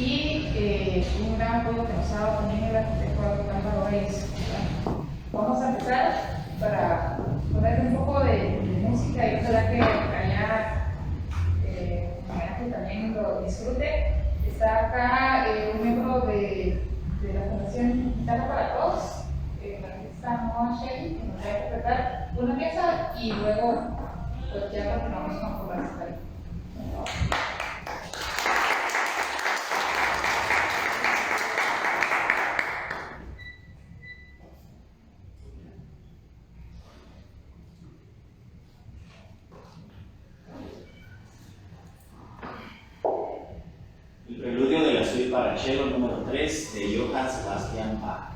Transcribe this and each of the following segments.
y un gran apoyo que nos ha dado también el arquitecto Álvaro Reyes. Vamos a empezar para poner un poco de música y ojalá que allá también lo disfrute. Está acá un miembro de la Fundación Guitarra para Todos, la artista Noah Shelley, que nos va a interpretar una pieza y luego pues ya continuamos con la historia. El preludio de la suite para cello número 3 de Johann Sebastian Bach.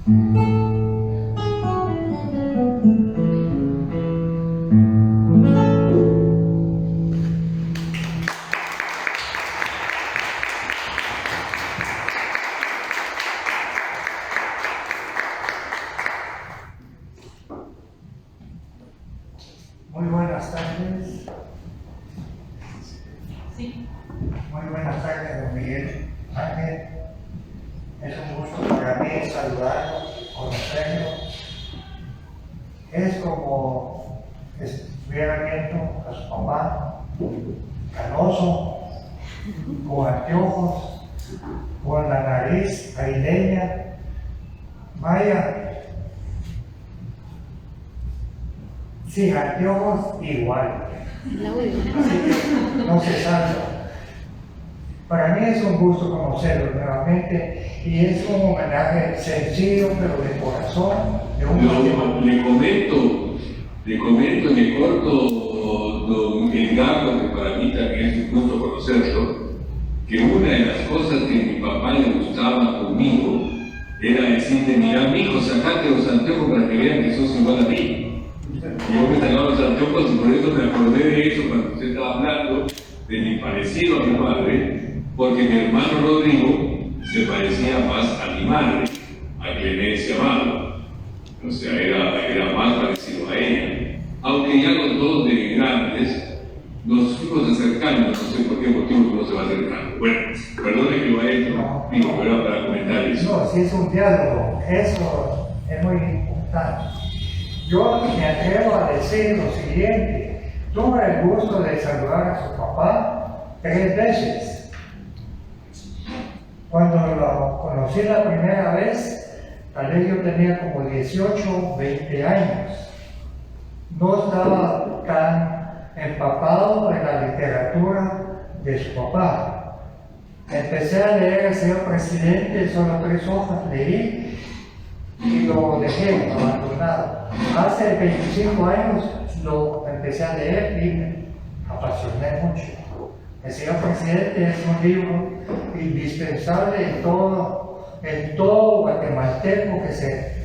Muy buenas tardes. Sí. Muy buenas tardes, don Miguel Ángel. Es un gusto para mí saludarlo, conocerlo. Es como si estuviera viendo a su papá, canoso, con anteojos, con la nariz aireña. Vaya, sin anteojos igual. Así que no se salva. Para mí es un gusto conocerlo nuevamente y es un homenaje sencillo pero de corazón de un No, le comento, le corto, don Edgardo, que para mí también es un gusto conocerlo, que una de las cosas que mi papá le gustaba conmigo era decirle: mira, mijo, sacate los anteojos para que vean que sos igual a mí. Y yo me sacaba los anteojos y por eso me acordé de eso cuando usted estaba hablando de mi parecido a mi madre, porque mi hermano Rodrigo se parecía más a mi madre, a Clemencia Amado. O sea, era más parecido a ella. Aunque ya los dos de grandes nos fuimos acercando, no sé por qué motivo uno se va acercando. Bueno, perdone que lo haya hecho, pero era para comentar eso. No, si es un diálogo, eso es muy importante. Yo me atrevo a decir lo siguiente: tuve el gusto de saludar a su papá 3 veces. Cuando lo conocí la primera vez, tal vez yo tenía como 18, 20 años. No estaba tan empapado en la literatura de su papá. Empecé a leer El Señor Presidente, solo 3 hojas leí y lo dejé abandonado. Hace 25 años lo empecé a leer y me apasioné mucho. El Señor Presidente es un libro indispensable en todo guatemalteco que se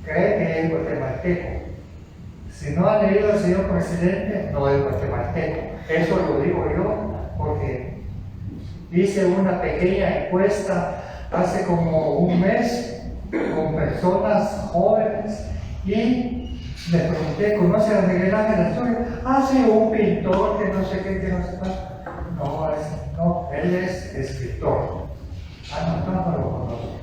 cree que es guatemalteco. Si no ha leído El Señor Presidente, no es guatemalteco. Eso lo digo yo porque hice una pequeña encuesta hace como un mes con personas jóvenes y les pregunté: ¿conoce a Miguel Ángel Asturias? Ah, sí, un pintor que no sé qué, que no sé qué. No, él es escritor. Ah, no lo conozco.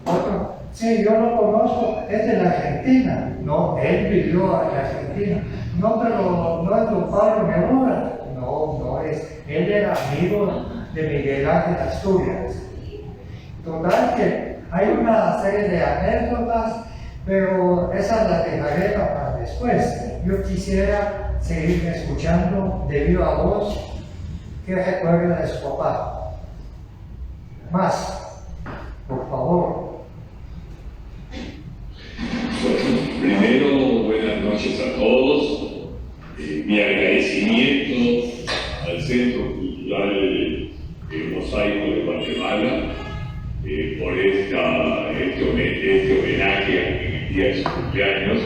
Otro: sí, yo lo conozco, es de la Argentina. No, él vivió en la Argentina. No, pero no es tu padre Neruda. No es. Él era amigo de Miguel Ángel Asturias. Total que hay una serie de anécdotas, pero esas las dejaré para después. Yo quisiera seguir escuchando de viva voz qué recuerda de su papá. Más, por favor. Bueno, primero, buenas noches a todos. Mi agradecimiento al Centro Cultural Mosaico de Guatemala por este homenaje a mi día de su cumpleaños,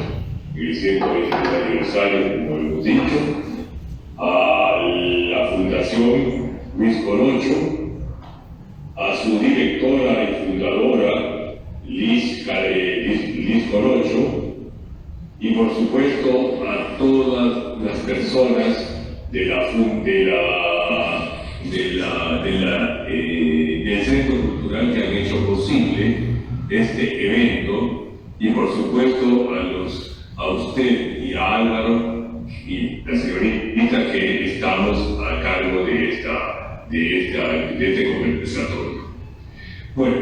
el 120 aniversario, como hemos dicho, a la Fundación Luis Corocho, a su directora y fundadora Liz Corocho, y por supuesto a todas las personas del Centro Cultural que han hecho posible este evento, y por supuesto a usted y a Álvaro y la señorita que estamos a cargo de este conversatorio. Bueno,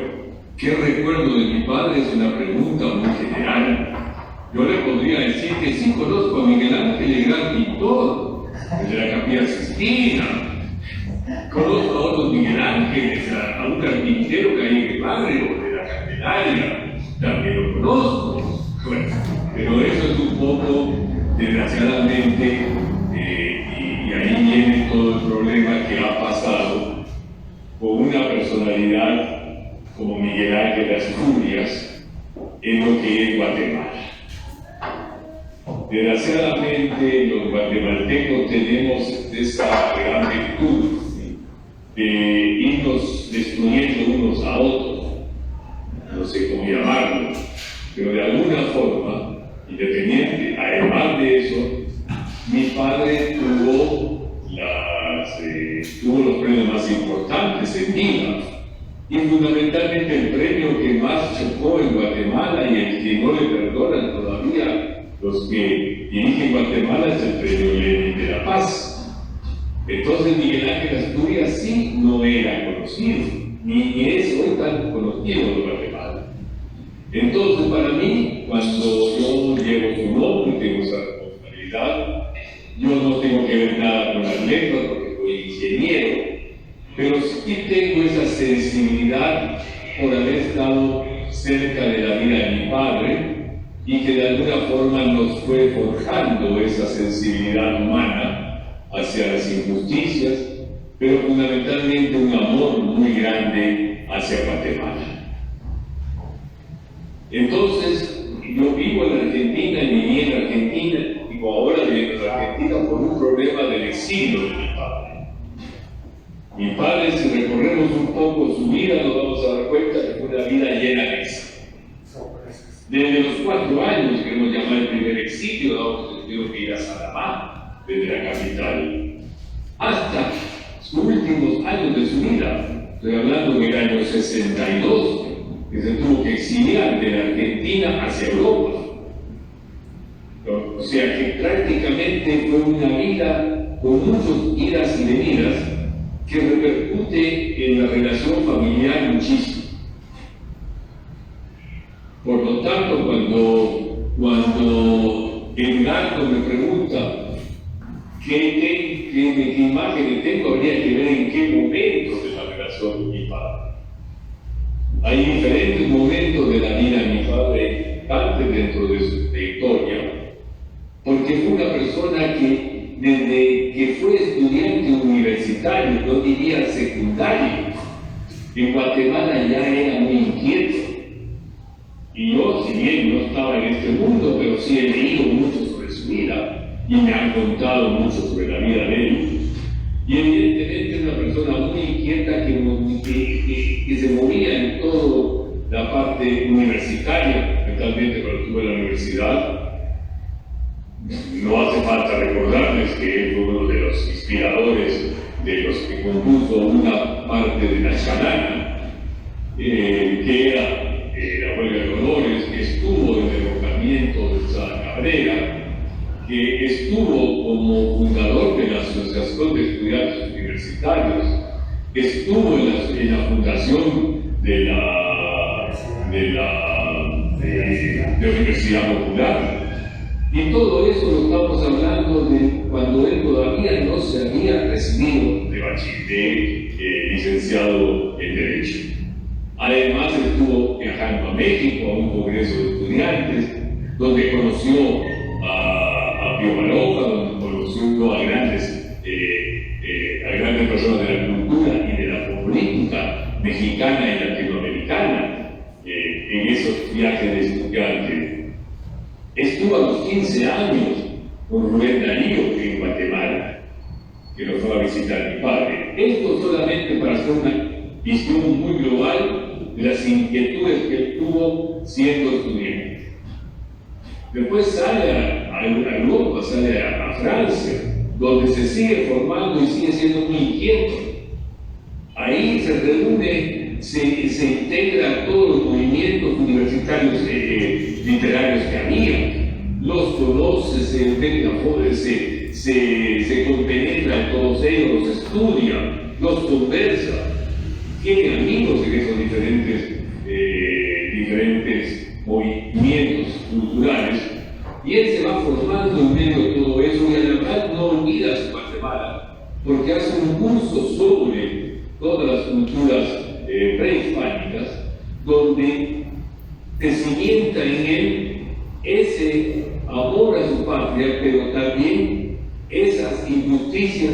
¿qué recuerdo de mi padre? Es una pregunta muy general. Yo le podría decir que sí conozco a Miguel Ángel, el gran pintor, el de la Capilla Sistina. Conozco a otros Miguel Ángeles, a un carpintero que hay en el barrio de la Candelaria, también lo conozco. Bueno, pero eso es un poco, desgraciadamente, y ahí viene todo el problema que ha pasado con una personalidad como Miguel Ángel Asturias, en lo que es Guatemala. Desgraciadamente, los guatemaltecos tenemos esa gran virtud de irnos destruyendo unos a otros, no sé cómo llamarlo, pero de alguna forma, independiente, además de eso, mi padre tuvo los premios más importantes en vida, y fundamentalmente el premio que más chocó en Guatemala y el que no le perdonan todavía los que dirigen Guatemala es el premio Lenin de la Paz. Entonces Miguel Ángel Asturias sí no era conocido, ni es hoy tan conocido en Guatemala. Entonces para mí, cuando yo llevo su nombre y tengo esa responsabilidad, yo no tengo que ver nada con las letras porque soy ingeniero, pero sí tengo esa sensibilidad por haber estado cerca de la vida de mi padre y que de alguna forma nos fue forjando esa sensibilidad humana hacia las injusticias, pero fundamentalmente un amor muy grande hacia Guatemala. Entonces, yo vivo en Argentina y viví en Argentina, digo ahora vivo en Argentina por un problema del exilio de mi padre. Mi padre, si recorremos un poco su vida, nos vamos a dar cuenta que fue una vida llena de éxito. Desde los 4 años, que hemos llamado el primer exilio, hemos tenido que ir a Salamá, desde la capital, hasta sus últimos años de su vida. Estoy hablando del año 62, que se tuvo que exiliar de la Argentina hacia Europa. O sea que prácticamente fue una vida con muchas idas y venidas que repercute en la relación familiar muchísimo. Por lo tanto, cuando Edgardo me pregunta qué imagen tengo, habría que ver en qué momento de la relación de mi padre. Hay diferentes momentos de la vida de mi padre, antes dentro de su trayectoria, porque fue una persona que desde que fue estudiante universitario, no diría secundario, en Guatemala ya era muy inquieto. Y yo, si bien no estaba en este mundo, pero sí he leído mucho sobre su vida y me han contado mucho sobre la vida de él. Y evidentemente es una persona muy inquieta que se movía en toda la parte universitaria, especialmente cuando estuvo en la universidad. No hace falta recordarles que él fue uno de los inspiradores de los que compuso una parte de la Xanana, que era la huelga de honores, que estuvo en el derrocamiento de Sada Cabrera, que estuvo como fundador de la Asociación de Estudiantes Universitarios, estuvo en la fundación de la Universidad Popular. Y todo eso lo estamos hablando de cuando él todavía no se había recibido de bachiller, licenciado en Derecho. Además estuvo viajando a México a un congreso de estudiantes, donde conoció a Pío Baroja, donde conoció a grandes personas de la cultura y de la política mexicana y latinoamericana en esos viajes de estudiantes. Estuvo a los 15 años con Rubén Darío en Guatemala, que nos fue a visitar mi padre. Esto solamente para hacer una visión muy global de las inquietudes que él tuvo siendo estudiante. Después sale a Europa, sale a Francia, donde se sigue formando y sigue siendo muy inquieto. Ahí se reúne, se integra a todos los movimientos universitarios literarios que había, los conoce, se integra, se compenetra en todos ellos, los estudia, los conversa, tiene amigos en esos diferentes movimientos culturales, y él se va formando en medio de todo eso, y además no olvida su Guatemala, porque hace un curso sobre todas las culturas prehispánicas, donde se cimienta en él ese amor a su patria, pero también esas injusticias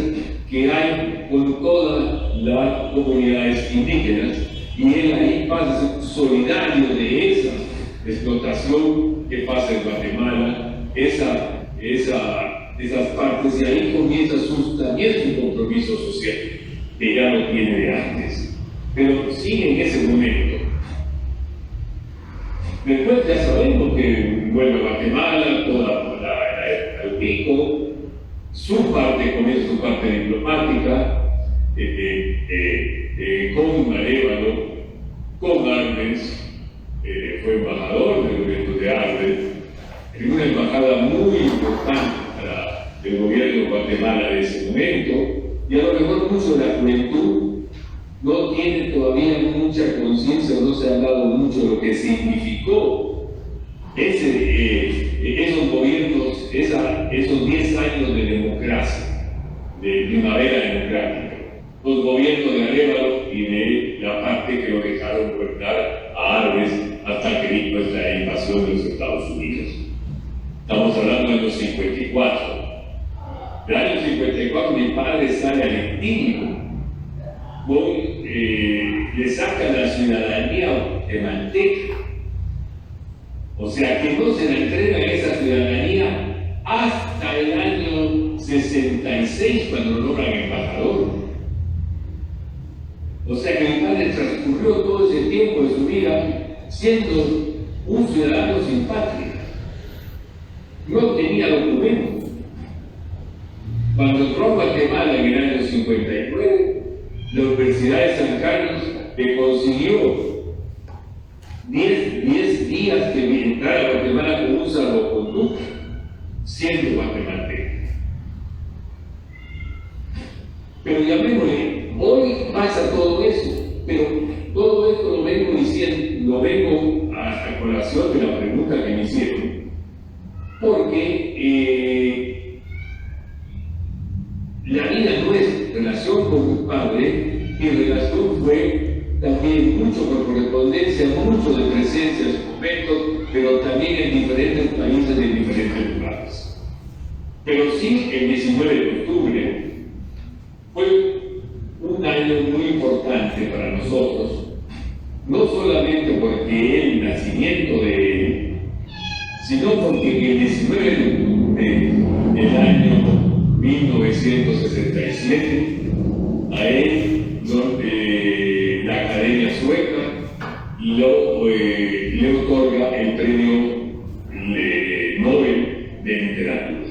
que hay con todas las comunidades indígenas, y él ahí pasa a ser solidario de esas explotación que pasa en Guatemala, esas partes, y ahí comienza también su compromiso social, que ya lo tiene de antes, pero sigue en ese momento. Después ya sabemos que vuelve a Guatemala, toda el pico, comienza su parte diplomática, con Arévalo, con Arbenz, fue embajador del gobierno de Arbenz, en una embajada muy importante para el gobierno de Guatemala de ese momento, y a lo mejor mucho de la juventud no tiene todavía mucha conciencia, no se han dado mucho de lo que significó esos gobiernos, esos 10 años de democracia, de primavera democrática, los gobiernos de Arévalo y de la parte que lo dejaron gobernar a Arbenz hasta que vino la invasión de los Estados Unidos. Estamos hablando de los 54. El año 54 mi padre sale al exilio, le sacan la ciudadanía guatemalteca. O sea que no se le entrega esa ciudadanía hasta el año 66, cuando lo nombran embajador. O sea que mi padre transcurrió todo ese tiempo de su vida siendo un ciudadano sin patria. No tenía documentos. Cuando entró a Guatemala en el año 59, la Universidad de San Carlos le consiguió 10 días que entrara a Guatemala con un salvoconducto, siendo guatemalteco. Pero llamémosle, hoy pasa todo eso, pero todo esto lo vengo diciendo, lo vengo a colación de la pregunta que me hicieron, porque la vida nuestra, relación con mi padre, mi relación fue también mucho por correspondencia, mucho de presencia en su momento, pero también en diferentes países, en diferentes lugares. Pero sí, el 19 de octubre fue un año muy importante para nosotros, no solamente porque el nacimiento de él, sino porque en el 19 de octubre del año 1967, a él la Academia Sueca le otorga el premio Nobel de Literatura,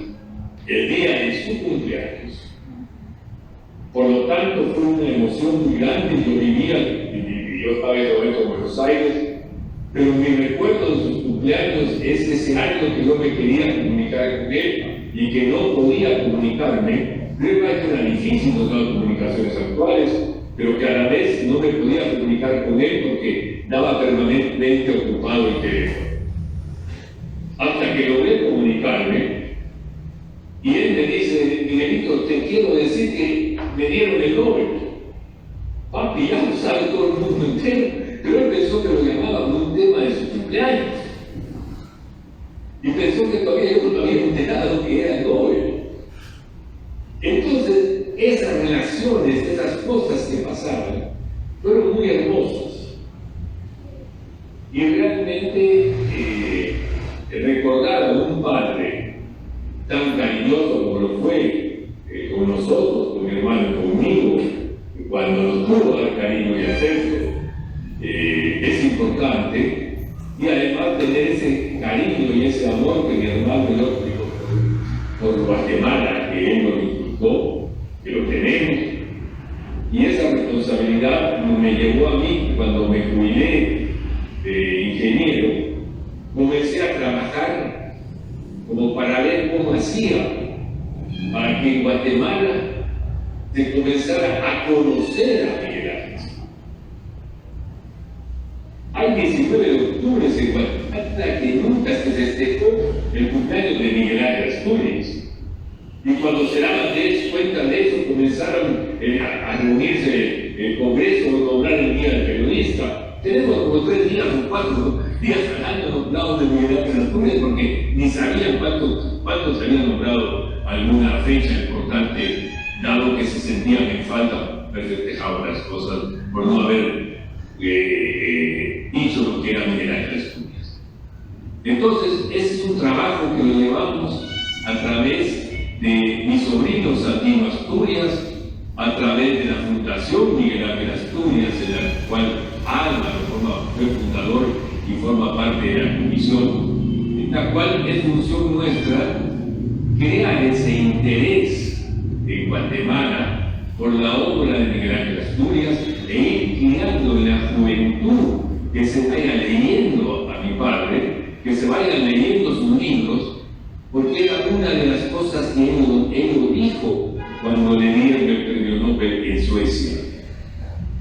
el día de su cumpleaños. Por lo tanto, fue una emoción muy grande. Yo estaba en ese momento en Buenos Aires, pero mi recuerdo de sus cumpleaños es ese año que yo me quería comunicar con él y que no podía comunicarme. Creo que era difícil con las comunicaciones actuales, pero que a la vez no me podía comunicar con él porque estaba permanentemente ocupado el teléfono. Hasta que logré comunicarme, y él me dice: Miguelito, te quiero decir que me dieron el Nobel. Papi, ya lo sabe todo el mundo entero, pero él pensó que lo llamaba por un tema de su cumpleaños. Y pensó que todavía yo no había enterado que era el Nobel. Entonces, esas relaciones, esas cosas que pasaban, fueron muy hermosas. Y realmente recordar a un padre tan cariñoso como lo fue con nosotros, con mi hermano y conmigo, cuando nos pudo dar cariño y afecto, es importante. Y además tener ese cariño y ese amor que mi hermano y yo por Guatemala, que él nos inculcó, que lo tenemos. Y esa responsabilidad me llevó a mí, cuando me jubilé de ingeniero, comencé a trabajar como para ver cómo hacía para que en Guatemala se comenzara a conocer a Miguel Ángel. Hay 19 de octubre en Guatemala que nunca se festejó el cumpleaños de Miguel Ángel Asturias. Y cuando se daban cuenta de eso, comenzaron a reunirse el Congreso, nombrar el Día del Periodista. Tenemos como 3 días o 4 días al año nombrados de Miguel Ángel Asturias, porque ni sabían cuántos habían nombrado alguna fecha importante, dado que se sentían en falta haber festejado las cosas por no haber dicho lo que era Miguel Ángel Asturias. Entonces, ese es un trabajo que lo llevamos a través de mis sobrinos Santino Asturias, a través de la Fundación Miguel Ángel Asturias, en la cual Álvaro fue fundador y forma parte de la comisión, en la cual es función nuestra crear ese interés en Guatemala por la obra de Miguel Ángel Asturias e ir creando en la juventud que se vaya leyendo a mi padre, que se vayan leyendo sus libros, porque era una de las cosas que él dijo cuando le dieron el premio Nobel en Suecia,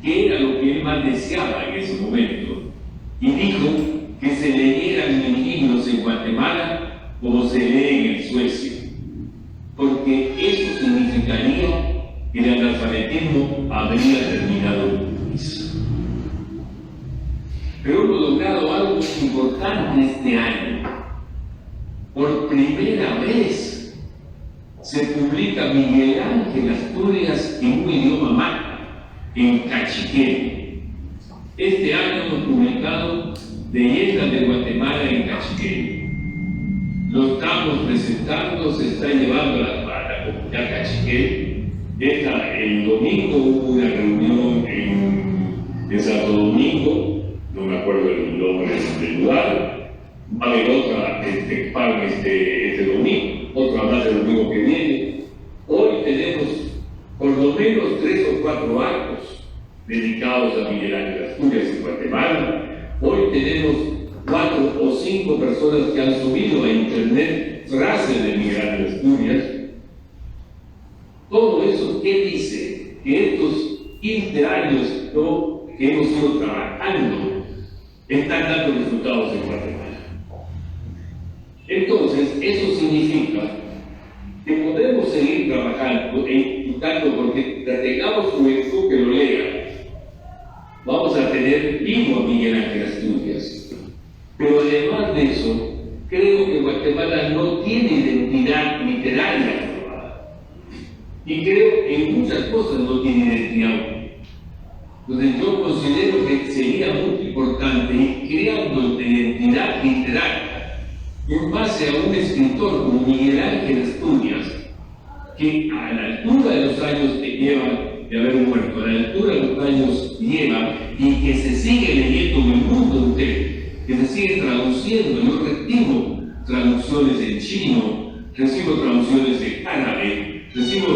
que era lo que él más deseaba en ese momento, y dijo que se leyeran mis libros en Guatemala como se leen en Suecia, porque eso significaría que el analfabetismo habría terminado en un país. Pero hemos logrado algo importante este año. Por primera vez se publica Miguel Ángel Asturias en un idioma maya, en cachiquel. Este año hemos publicado Leyendas de Guatemala en cachiquel. Lo estamos presentando, se está llevando a la comunidad cachiquel. El domingo hubo una reunión en Santo Domingo, no me acuerdo el nombre del lugar. Va a haber otra este domingo, otra más el domingo que viene. Hoy tenemos por lo menos 3 o 4 actos dedicados a Miguel Ángel Asturias en Guatemala. Hoy tenemos 4 o 5 personas que han subido a internet frases de Miguel Ángel Asturias. Todo eso, ¿qué dice? Que estos 15 años que hemos ido trabajando están dando resultados en Guatemala. Entonces, eso significa que podemos seguir trabajando e imputando, porque tengamos juventud que lo lea. Vamos a tener vivo a Miguel Ángel Asturias. Pero además de eso, creo que Guatemala no tiene identidad literaria formada. Y creo que en muchas cosas no tiene identidad. Entonces yo considero que sería muy importante ir creando identidad literaria en base a un escritor como Miguel Ángel Asturias, que a la altura de los años que lleva de haber muerto, a la altura de los años lleva, y que se sigue leyendo en el mundo entero, que se sigue traduciendo. Yo recibo traducciones en chino, recibo traducciones en árabe, recibo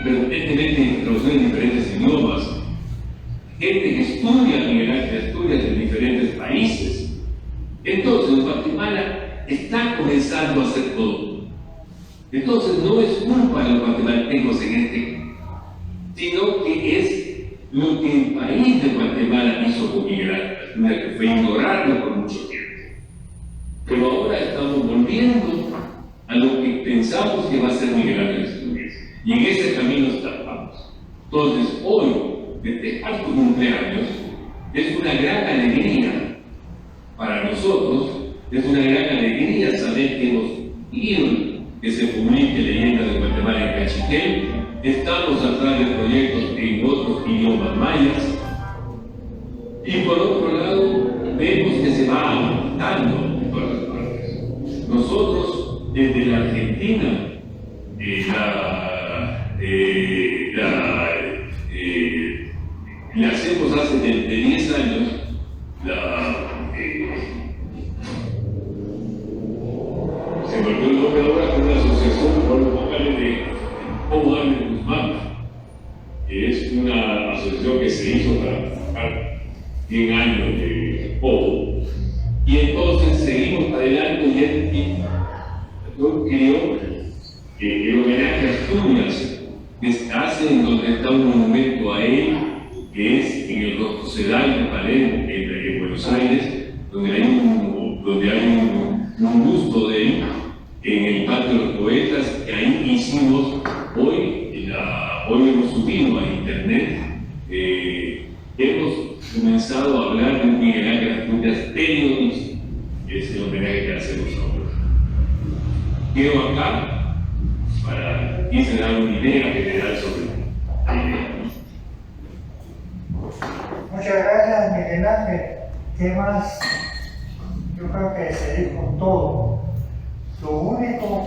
permanentemente traducciones en diferentes idiomas, gente que estudia a Miguel Ángel Asturias en diferentes países. Entonces Guatemala está comenzando a hacer todo. Entonces no es culpa de los guatemaltecos sino que es lo que el país de Guatemala hizo con Miguel Ángel Asturias, que fue ignorarlo por mucho tiempo. Pero ahora estamos volviendo a lo que pensamos que va a ser Miguel Ángel Asturias, y en ese camino estamos. Entonces hoy, festejar tu cumpleaños es una gran alegría para nosotros. Es una gran alegría saber que hemos ido que se publique Leyendas de Guatemala en cachiquel. Estamos atrás de proyectos en otros idiomas mayas. Y por otro lado, vemos que se va avanzando en todas las partes. Nosotros, desde la Argentina, la hacemos hace de 10 años, se me olvidó el nombre ahora, con una asociación por los vocales de Pomo Ángel Guzmán, que es una asociación que se hizo para trabajar 100 años de Pomo. Y entonces seguimos adelante y yo creo que el homenaje a Asturias que se hace en donde está un monumento a él, que es en el Rotosedal de Palermo, en Buenos Aires, donde hay un busto de él, en el Patio de los Poetas, que ahí hicimos, hoy hemos subido a internet, hemos comenzado a hablar de Miguel Ángel Asturias periodista, que es el homenaje que hacemos ahora. Quedo acá para quise dar una idea general sobre la idea. Muchas gracias, Miguel Ángel. ¿Qué más yo creo que se dijo todo. Lo único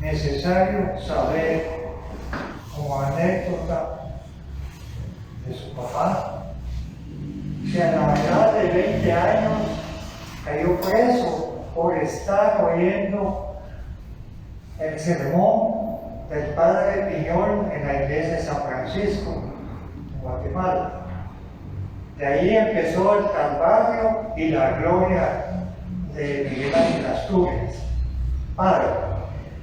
necesario saber como anécdota de su papá, que a la edad de 20 años cayó preso por estar oyendo el sermón del padre Piñol en la iglesia de San Francisco, en Guatemala. De ahí empezó el calvario y la gloria de Miguel Ángel Asturias. Padre,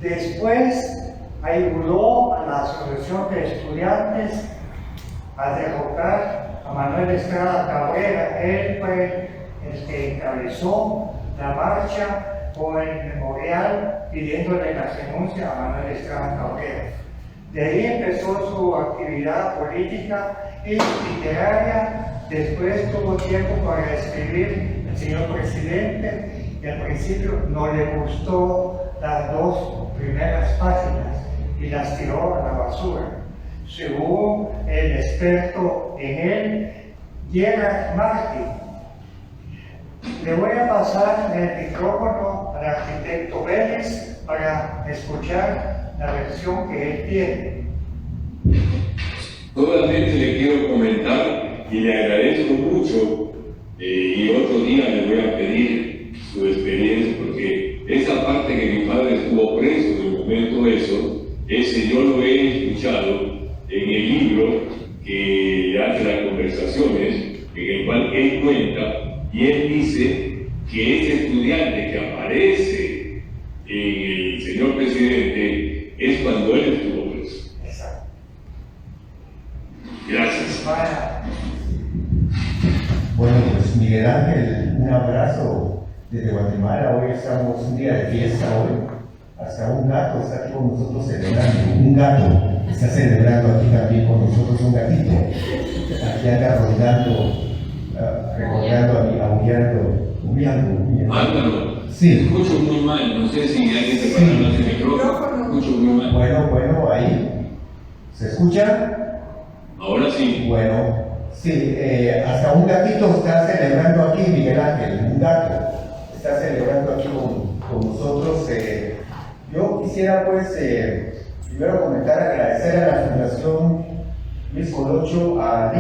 después ayudó a la Asociación de Estudiantes a derrocar a Manuel Estrada Cabrera. Él fue el que encabezó la marcha por el memorial pidiéndole la renuncia a Manuel Estrada Cabrera. De ahí empezó su actividad política y literaria. Después tuvo tiempo para escribir El señor presidente y al principio no le gustó las 2 primeras páginas y las tiró a la basura. Según el experto en él, Gerard Martin. Le voy a pasar el micrófono al arquitecto Vélez para escuchar la versión que él tiene. Solamente le quiero comentar y le agradezco mucho y otro día le voy a pedir su experiencia porque esa parte que mi padre estuvo preso en el momento ese yo lo he escuchado en el libro que hace las conversaciones, en el cual él cuenta y él dice que ese estudiante que aparece en el señor presidente es cuando él estuvo preso. Exacto. Gracias. Bueno, pues Miguel Ángel, un abrazo desde Guatemala. Hoy estamos un día de fiesta hoy. Hasta un gato está aquí con nosotros celebrando. Un gato está celebrando aquí también con nosotros, un gatito. Aquí anda rondando, recordando, aullando. Álvaro, Sí. escucho muy mal, no sé si alguien se para hablar de micrófono, escucho muy mal. Bueno, ahí. ¿Se escucha? Ahora sí. Bueno, sí, hasta un gatito está celebrando aquí, Miguel Ángel, un gato está celebrando aquí con nosotros. Yo quisiera pues primero comentar, agradecer a la Fundación Luis Colocho, a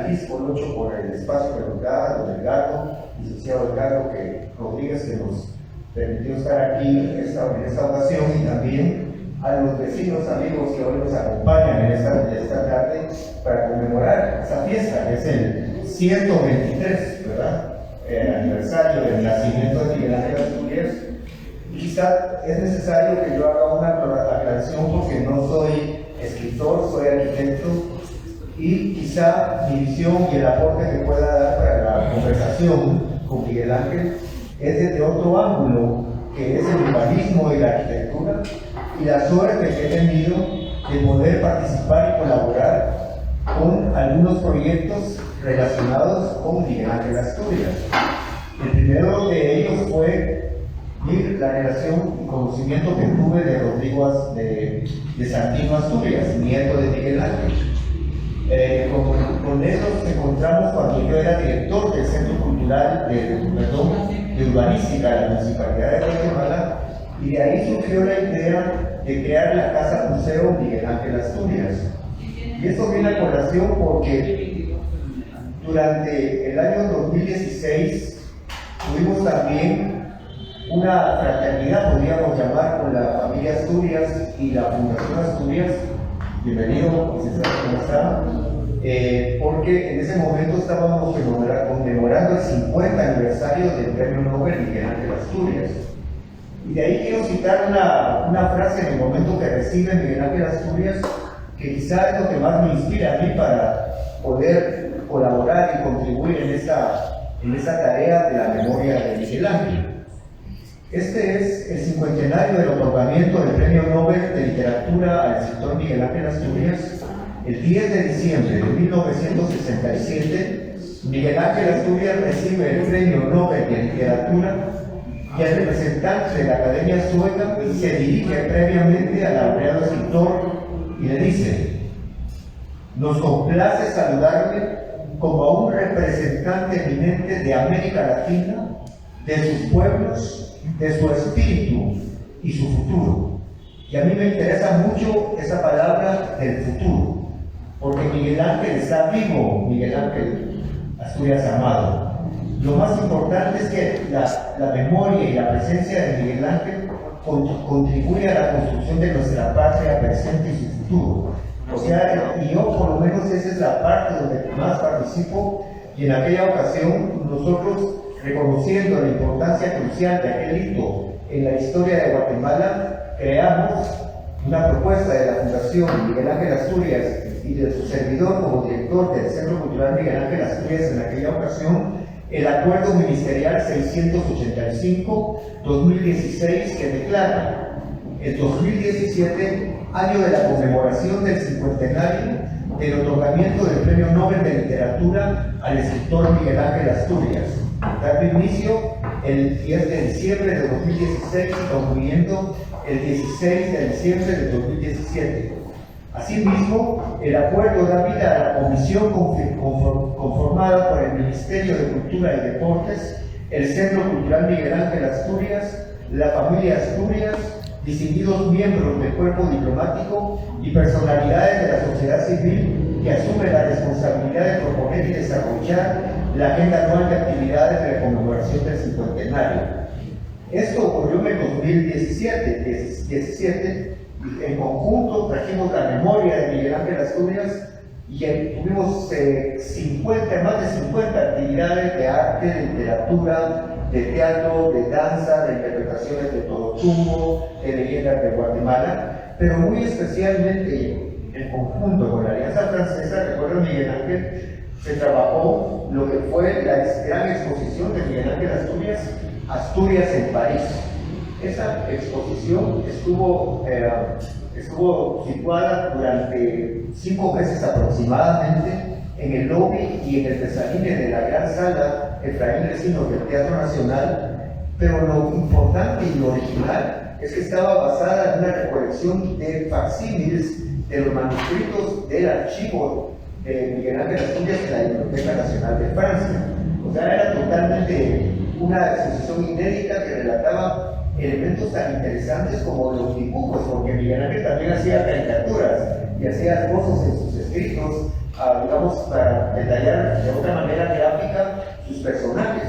Liz Colocho por el espacio que nos da, don Edgardo, licenciado Edgardo Rodríguez, que nos permitió estar aquí en esta ocasión, y también a los vecinos amigos que hoy nos acompañan en esta tarde para conmemorar esta fiesta, que es el 123, ¿verdad? Aniversario del nacimiento de Miguel Ángel Asturias. Quizá es necesario que yo haga una aclaración porque no soy escritor, soy arquitecto, y quizá mi visión y el aporte que pueda dar para la conversación con Miguel Ángel es desde otro ángulo, que es el urbanismo y la arquitectura, y la suerte que he tenido de poder participar y colaborar con algunos proyectos relacionados con Miguel Ángel Asturias. El primero de ellos fue la relación y conocimiento que tuve de Rodrigo de Santino Asturias, nieto de Miguel Ángel. Con eso nos encontramos cuando yo era director del Centro Cultural de Urbanística de la Municipalidad de Guatemala, y de ahí surgió la idea de crear la Casa Museo Miguel Ángel Asturias. Y esto viene a colación porque durante el año 2016 tuvimos también una fraternidad, podríamos llamar, con la familia Asturias y la Fundación Asturias. Bienvenido, licenciado, ¿cómo está? Porque en ese momento estábamos conmemorando el 50 aniversario del Premio Nobel Miguel Ángel Asturias. Y de ahí quiero citar una frase en el momento que recibe Miguel Ángel Asturias, que quizá es lo que más me inspira a mí para poder colaborar y contribuir en esta tarea de la memoria de Miguel Ángel. Este es el 50º del otorgamiento del Premio Nobel de Literatura al escritor Miguel Ángel Asturias. El 10 de diciembre de 1967, Miguel Ángel Asturias recibe el Premio Nobel de Literatura, y el representante de la Academia Sueca se dirige previamente al laureado escritor y le dice: nos complace saludarle como a un representante eminente de América Latina de sus pueblos, de su espíritu y su futuro. Y a mí me interesa mucho esa palabra del futuro, porque Miguel Ángel está vivo, Miguel Ángel Asturias Amado. Lo más importante es que la memoria y la presencia de Miguel Ángel contribuye a la construcción de nuestra patria presente y su futuro. O sea, y yo por lo menos esa es la parte donde más participo, y en aquella ocasión nosotros, reconociendo la importancia crucial de aquel hito en la historia de Guatemala, creamos una propuesta de la Fundación Miguel Ángel Asturias y de su servidor como director del Centro Cultural Miguel Ángel Asturias en aquella ocasión, el Acuerdo Ministerial 685-2016, que declara el 2017 año de la conmemoración del cincuentenario del otorgamiento del Premio Nobel de Literatura al escritor Miguel Ángel Asturias, dando inicio el 10 de diciembre de 2016 y concluyendo el 16 de diciembre de 2017. Asimismo, el acuerdo da vida a la comisión conformada por el Ministerio de Cultura y Deportes, el Centro Cultural Miguel Ángel Asturias, la familia Asturias, distinguidos miembros del cuerpo diplomático y personalidades de la sociedad civil que asumen la responsabilidad de proponer y desarrollar la agenda anual de actividades de la conmemoración del cincuentenario. Esto ocurrió en el 2017. En conjunto trajimos la memoria de Miguel Ángel Asturias y tuvimos más de 50 actividades de arte, de literatura, de teatro, de danza, de interpretaciones de Todotumbo, de leyendas de Guatemala, pero muy especialmente en conjunto con la Alianza Francesa, recuerdo Miguel Ángel, se trabajó lo que fue la gran exposición de Miguel Ángel Asturias, Asturias en París. Esa exposición estuvo situada durante 5 meses aproximadamente en el lobby y en el mezzanine de la gran sala Efraín Recinos del Teatro Nacional, pero lo importante y lo original es que estaba basada en una recolección de facsímiles de los manuscritos del archivo de Miguel Ángel Asturias en la Biblioteca Nacional de Francia. O sea, era totalmente una exposición inédita que relataba elementos tan interesantes como los dibujos, porque Miguel Ángel también hacía caricaturas y hacía esbozos en sus escritos, digamos, para detallar de otra manera gráfica sus personajes.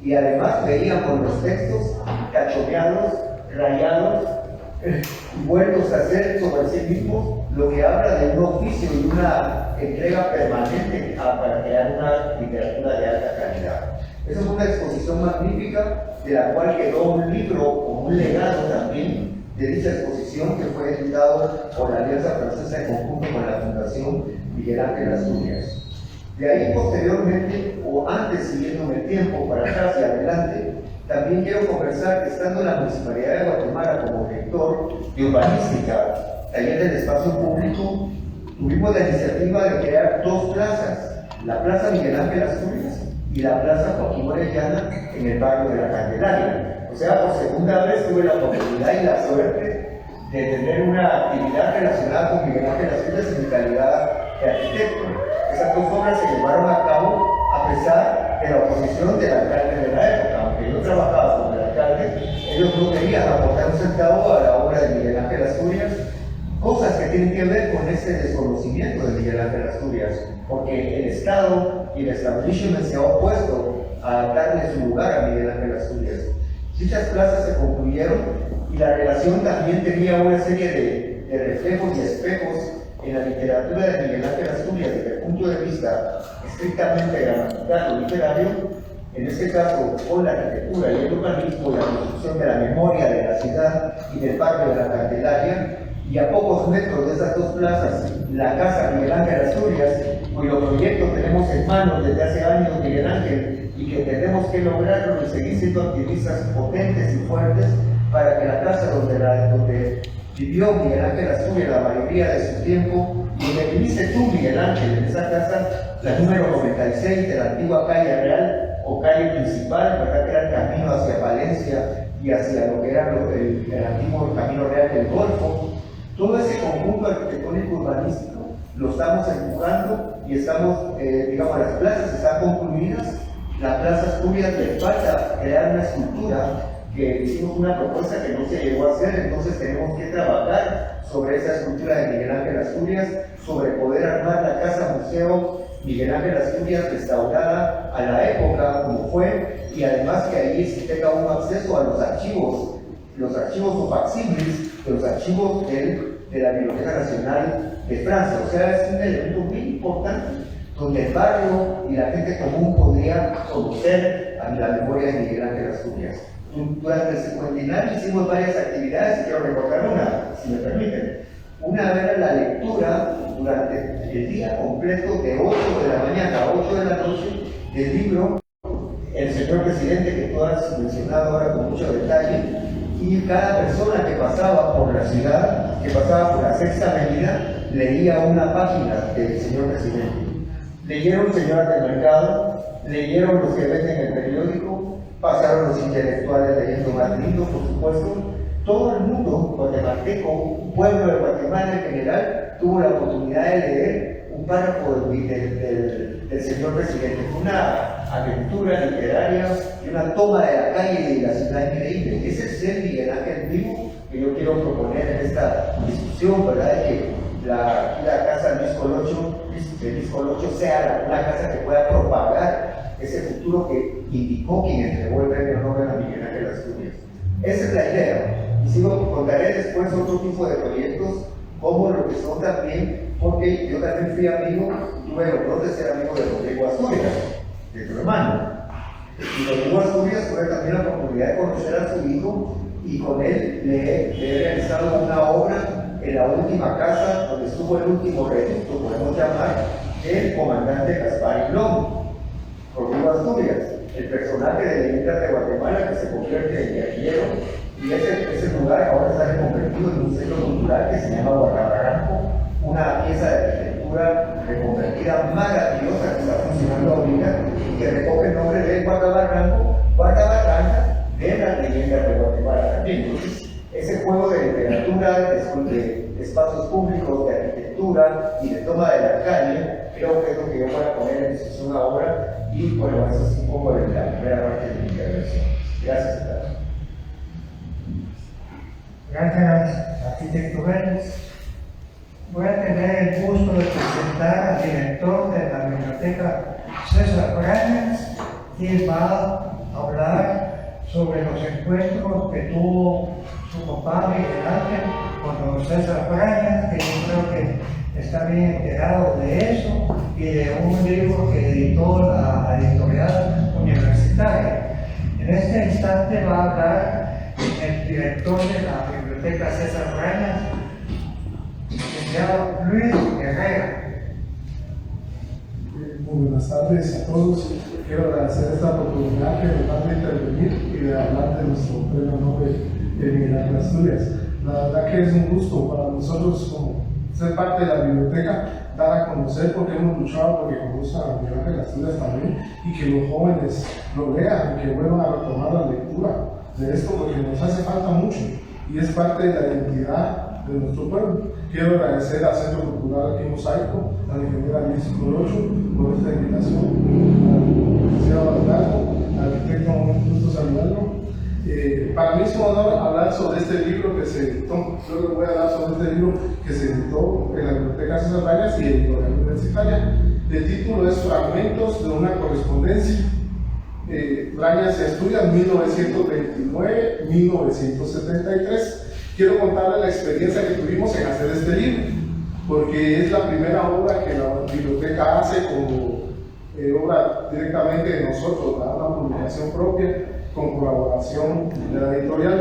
Y además veíamos los textos cachoneados, rayados, y vueltos a hacer sobre sí mismos, lo que habla de un oficio y una entrega permanente para crear una literatura de alta calidad. Esa es una exposición magnífica, de la cual quedó un libro como un legado también de dicha exposición, que fue editado por la Alianza Francesa en conjunto con la Fundación Miguel Ángel Asturias. De ahí posteriormente, o antes siguiéndome el tiempo para atrás y adelante, también quiero conversar que estando en la Municipalidad de Guatemala como director de urbanística, taller del espacio público, tuvimos la iniciativa de crear 2 plazas, la Plaza Miguel Ángel Asturias y la Plaza Joaquín Orellana en el barrio de la Candelaria. O sea, por segunda vez tuve la oportunidad y la suerte de tener una actividad relacionada con Miguel Ángel Asturias en mi calidad de arquitecto. Esas 2 obras se llevaron a cabo a pesar de la oposición del alcalde de la época. Aunque yo trabajaba con el alcalde, ellos no querían aportar un centavo a la obra de Miguel Ángel Asturias, cosas que tienen que ver con ese desconocimiento de Miguel Ángel Asturias, porque el Estado y el establishment se ha opuesto a darle su lugar a Miguel Ángel Asturias. Dichas plazas se concluyeron y la relación también tenía una serie de reflejos y espejos en la literatura de Miguel Ángel Asturias desde el punto de vista estrictamente gramatical o literario, en este caso con la arquitectura y el urbanismo y la construcción de la memoria de la ciudad y del barrio de la Candelaria, y a pocos metros de esas 2 plazas, la Casa Miguel Ángel Asturias, cuyo proyecto tenemos en manos desde hace años Miguel Ángel y que tenemos que lograrlo y seguir siendo activistas potentes y fuertes para que la casa donde vivió Miguel Ángel Asturias la mayoría de su tiempo, y donde viviste tú, Miguel Ángel, en esa casa, la número 96 de la antigua calle Real o calle principal, ¿verdad? Que era el camino hacia Valencia y hacia lo que era el antiguo Camino Real del Golfo. Todo ese conjunto arquitectónico urbanístico lo estamos empujando y estamos, digamos, las plazas están concluidas la Plaza Asturias le falta crear una escultura, que hicimos una propuesta que no se llegó a hacer, entonces tenemos que trabajar sobre esa escultura de Miguel Ángel Asturias, sobre poder armar la casa museo Miguel Ángel Asturias restaurada a la época como fue, y además que ahí se tenga un acceso a los archivos o facsímiles de los archivos de la Biblioteca Nacional de Francia. O sea, es un elemento muy importante donde el barrio y la gente común podría conocer a la memoria de Miguel Ángel Asturias. Durante el cincuentenario hicimos varias actividades y quiero recordar una, si me permiten. Una era la lectura durante el día completo de 8 de la mañana a 8 de la noche del libro El Señor Presidente, que tú has mencionado ahora con mucho detalle, y cada persona que pasaba por la ciudad, que pasaba por la Sexta Avenida, leía una página del Señor Presidente. Leyeron señoras del mercado, leyeron los que venden el periódico, pasaron los intelectuales leyendo más libros, por supuesto. Todo el mundo guatemalteco, pueblo de Guatemala en general, tuvo la oportunidad de leer un párrafo del señor presidente. Fue una aventura literaria y una toma de la calle y de la ciudad increíble. Ese es el Miguel Ángel vivo que yo quiero proponer en esta discusión, ¿verdad? De que la casa Luis Colocho sea una casa que pueda propagar ese futuro que indicó quien entregó el premio Nobel a Miguel Ángel Asturias. Esa es la idea. Y contaré después otro tipo de proyectos, como lo que son también, porque yo también fui amigo, tuve el honor de ser amigo de Rodrigo Asturias, de tu hermano. Y Rodrigo Asturias tuve también la oportunidad de conocer a su hijo, y con él le he realizado una obra en la última casa donde estuvo el último reducto, podemos llamar, del comandante Gaspar Iglón. Rodrigo Asturias, el personaje de Leyendas de Guatemala que se convierte en guerrillero, y ese lugar ahora está reconvertido en un centro cultural que se llama Guardabarranco, una pieza de arquitectura reconvertida maravillosa que está funcionando ahorita y que recoge el nombre de Guardabarranca de las Leyendas de Guatemala también. Entonces, ese juego de literatura, de espacios públicos, de arquitectura y de toma de la calle, creo que es lo que yo voy a poner en discusión ahora, y bueno, eso es un poco de la primera parte de mi intervención. Gracias, Carlos. Gracias, arquitecto Vélez. Voy a tener el gusto de presentar al director de la biblioteca, César Brañas, quien va a hablar sobre los encuentros que tuvo su papá Miguel Ángel con don César Brañas, que yo creo que está bien enterado de eso, y de un libro que editó la editorial universitaria. En este instante va a hablar el director de la biblioteca César Brañas, licenciado Luis Herrera. Muy buenas tardes a todos. Quiero agradecer esta oportunidad que nos dan de intervenir y de hablar de nuestro premio Nobel de Miguel Ángel Asturias. La verdad que es un gusto para nosotros como ser parte de la biblioteca, dar a conocer, porque hemos luchado porque conozcan a Miguel Ángel Asturias también, y que los jóvenes lo lean y que vuelvan a retomar la lectura de esto, porque nos hace falta mucho y es parte de la identidad de nuestro pueblo. Quiero agradecer al Centro Cultural aquí Mosaico, a la ingeniera Luis Colocho por esta invitación, al licenciado Hidalgo, al arquitecto, un gusto saludarlo. Para mí es un honor hablar sobre este libro que se editó. Yo les voy a hablar sobre este libro que se editó en la Biblioteca César Brañas y Editorial Universitaria. El título es Fragmentos de una correspondencia. Brañas y Asturias, 1929-1973. Quiero contarles la experiencia que tuvimos en hacer este libro, porque es la primera obra que la biblioteca hace como obra directamente de nosotros, una publicación propia con colaboración de la editorial.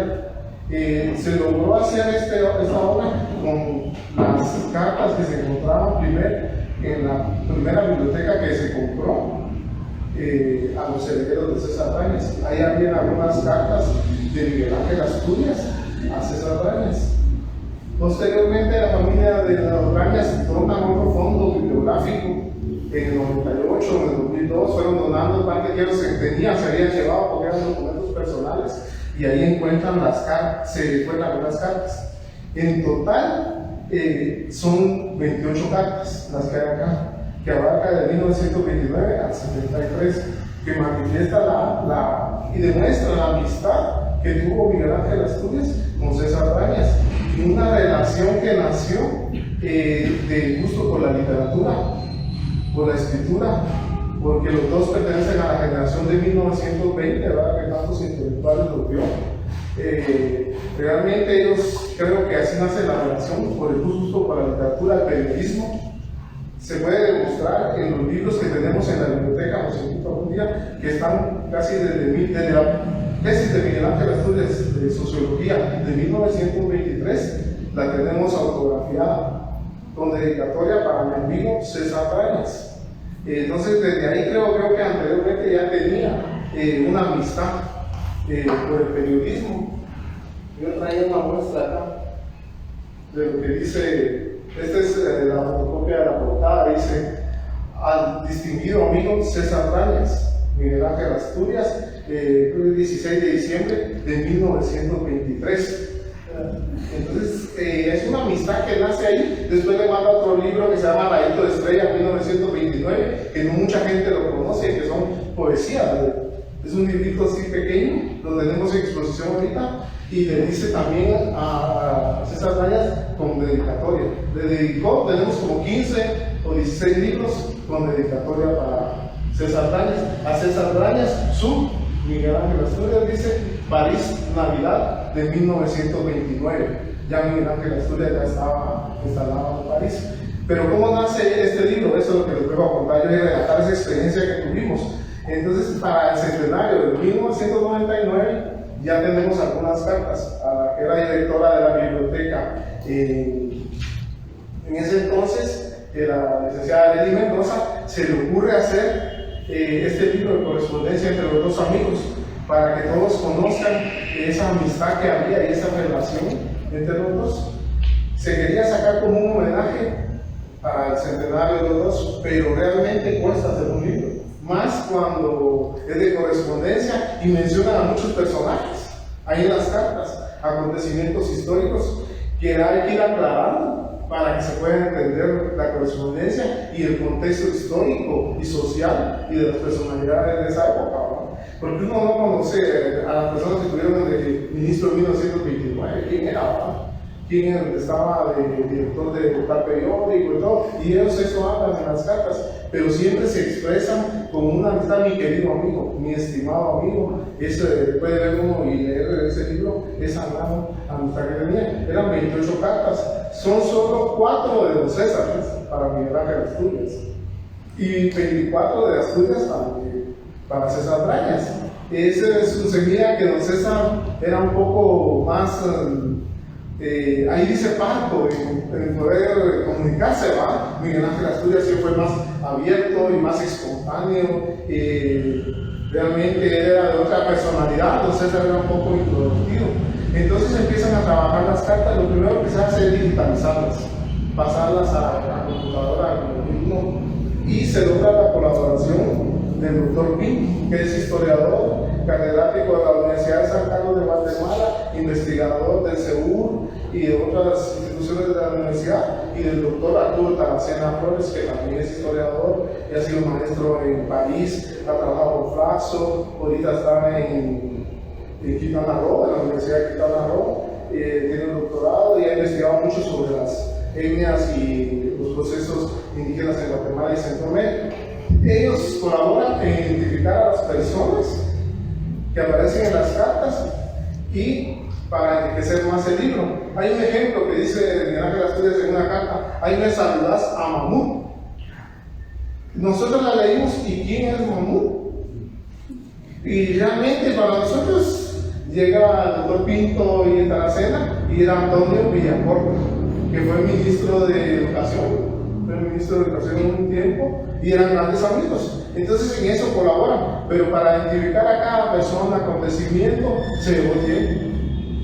Se logró hacer esta obra con las cartas que se encontraban primero en la primera biblioteca que se compró a los herederos de César Brañas. Ahí habían algunas cartas de Miguel Ángel Asturias a César Brañas. Posteriormente, la familia de los Brañas donan otro fondo bibliográfico. En el 98, en el 2002, fueron donando el pan que ellos tenían, se habían llevado porque eran documentos personales, y ahí encuentran las cartas, se encuentran unas cartas. En total, son 28 cartas las que hay acá, que abarca de 1929 al 73. que manifiesta y demuestra la amistad que tuvo Miguel Ángel Asturias con César Brañas, y una relación que nació de gusto por la literatura, por la escritura, porque los dos pertenecen a la generación de 1920, ¿verdad? Que tantos intelectuales los vio. Realmente ellos, creo que así nace la relación, por el gusto por la literatura, el periodismo. Se puede demostrar en los libros que tenemos en la biblioteca, los invito algún día, que están casi desde la tesis de Miguel Ángel Asturias de Sociología de 1923, la tenemos autografiada con dedicatoria para mi amigo César Brañas. Entonces, desde ahí creo que anteriormente ya tenía una amistad por el periodismo. Yo traía una muestra acá de lo que dice. Esta es la fotocopia de la portada, dice: al distinguido amigo César Brañas, Miguel Ángel Asturias, el 16 de diciembre de 1923. Entonces, es una amistad que nace ahí. Después le manda otro libro que se llama La Hito de Estrella, 1929, que no mucha gente lo conoce, que son poesías. Es un librito así pequeño, lo tenemos en exposición ahorita, y le dice también a César Brañas con dedicatoria. Le dedicó, tenemos como 15 o 16 libros con dedicatoria para César Brañas. A César Brañas, su Miguel Ángel Asturias dice París, Navidad de 1929. Ya Miguel Ángel Asturias ya estaba instalado en París. Pero ¿cómo nace este libro? Eso es lo que les voy a contar yo y relatar esa experiencia que tuvimos. Entonces, para el centenario de 1999, ya tenemos algunas cartas a la que era directora de la biblioteca. En ese entonces, la licenciada Lely Mendoza se le ocurre hacer este libro de correspondencia entre los dos amigos, para que todos conozcan esa amistad que había y esa relación entre los dos. Se quería sacar como un homenaje para el centenario de los dos, pero realmente cuesta hacer un libro, más cuando es de correspondencia y mencionan a muchos personajes ahí en las cartas, acontecimientos históricos que hay que ir aclarando para que se pueda entender la correspondencia y el contexto histórico y social y de las personalidades de esa época, ¿no? Porque uno no conoce a las personas que estuvieron de ministro en 1929, quién era, ¿no? Quién estaba de director de tal periódico y todo, y ellos eso hablan en las cartas, pero siempre se expresan con una amistad: mi querido amigo, mi estimado amigo. Eso puede ver uno y leer ese libro, esa gran amistad que tenía. Eran 28 cartas, son solo 4 de don César para Miguel Ángel Asturias y 24 de Asturias para César Brañas. Ese sucedía que don César era un poco más ahí dice parco en poder comunicarse, ¿va? Miguel Ángel Asturias sí fue más abierto y más espontáneo, realmente era de otra personalidad. Don César era un poco introvertido. Entonces empiezan a trabajar las cartas. Lo primero que se hace es digitalizarlas, pasarlas a la computadora, al algoritmo, y se logra la colaboración del doctor Pin, que es historiador, catedrático de la Universidad de San Carlos de Guatemala, investigador del CEUR y de otras instituciones de la universidad, y del doctor Arturo Taracena Flores, que también es historiador y ha sido maestro en París, ha trabajado por Flaxo, ahorita está en Quintana Roo, en la Universidad de Quintana Roo, tiene un doctorado y ha investigado mucho sobre las etnias y los procesos indígenas en Guatemala y Centroamérica. Ellos colaboran en identificar a las personas que aparecen en las cartas y para enriquecer más el libro. Hay un ejemplo que dice Miguel Ángel Asturias en una carta: ahí me saludas a Mamut. Nosotros la leímos, ¿y quién es Mamut? Y realmente para nosotros llega el doctor Pinto y Taracena, y era Antonio Villacorta, que fue ministro de Educación. Fue ministro de Educación en un tiempo y eran grandes amigos. Entonces en eso colaboran, pero para identificar a cada persona, acontecimiento, se llevó tiempo.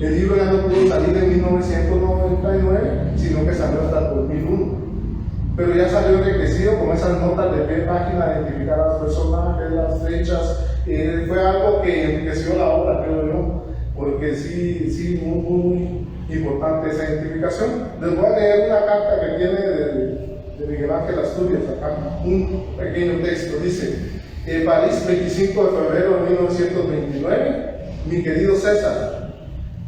El libro ya no pudo salir en 1999, sino que salió hasta el 2001. Pero ya salió enriquecido con esas notas de pie página, identificar a los personajes, las fechas. Fue algo que enriqueció la obra, creo yo, porque sí, muy importante esa identificación. Les voy a leer una carta que tiene de Miguel Ángel Asturias acá, un pequeño texto. Dice: París, 25 de febrero de 1929. Mi querido César,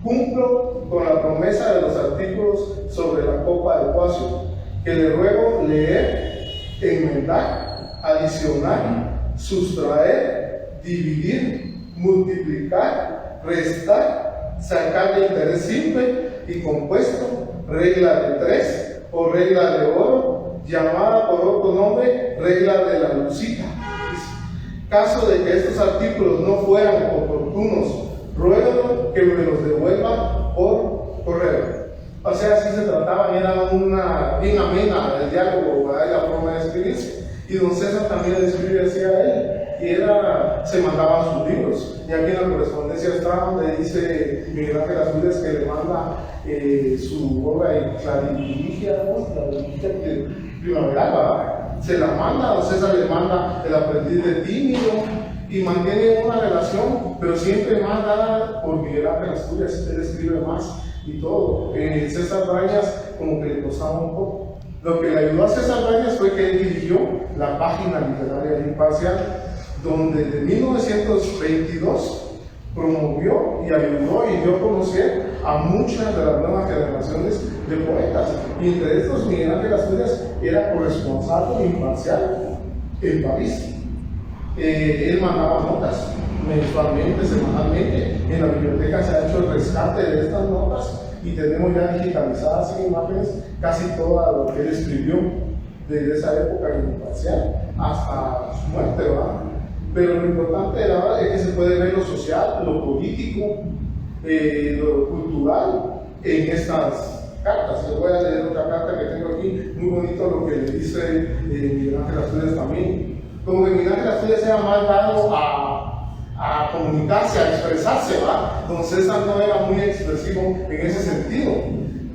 cumplo con la promesa de los artículos sobre la copa de Ecuador, que le ruego leer, enmendar, adicionar, sustraer, dividir, multiplicar, restar, sacar de interés simple y compuesto, regla de 3 o regla de oro, llamada por otro nombre, regla de la lucita. Caso de que estos artículos no fueran oportunos, ruego que me los devuelvan por correo. O sea, así se trataban, era una bien amena el diálogo, ¿verdad? Y la forma de escribirse. Y don César también escribe así a él, y se mandaban sus libros. Y aquí en la correspondencia está donde dice Miguel Ángel Asturias que le manda su obra de Clarivigia, primaveral, ¿verdad? Se la manda, don César le manda El aprendiz de tímido, y mantiene una relación, pero siempre más dada por Miguel Ángel Asturias. Él escribe más y todo. César Brañas como que le costaba un poco. Lo que le ayudó a César Brañas fue que él dirigió la página literaria imparcial, donde de 1922 promovió y ayudó y dio a conocer a muchas de las nuevas generaciones de poetas. Y entre estos, Miguel Ángel Asturias era corresponsal imparcial en París. Él mandaba notas mensualmente, semanalmente. En la biblioteca se ha hecho el rescate de estas notas y tenemos ya digitalizadas en imágenes casi toda lo que él escribió desde esa época imparcial hasta su muerte, ¿verdad? Pero lo importante de la verdad es que se puede ver lo social, lo político, lo cultural en estas cartas. Les voy a leer otra carta que tengo aquí, muy bonito lo que le dice Miguel Ángel Asturias también. Como que Miguel Ángel Asturias era más dado a comunicarse, a expresarse, ¿va? Don César no era muy expresivo en ese sentido.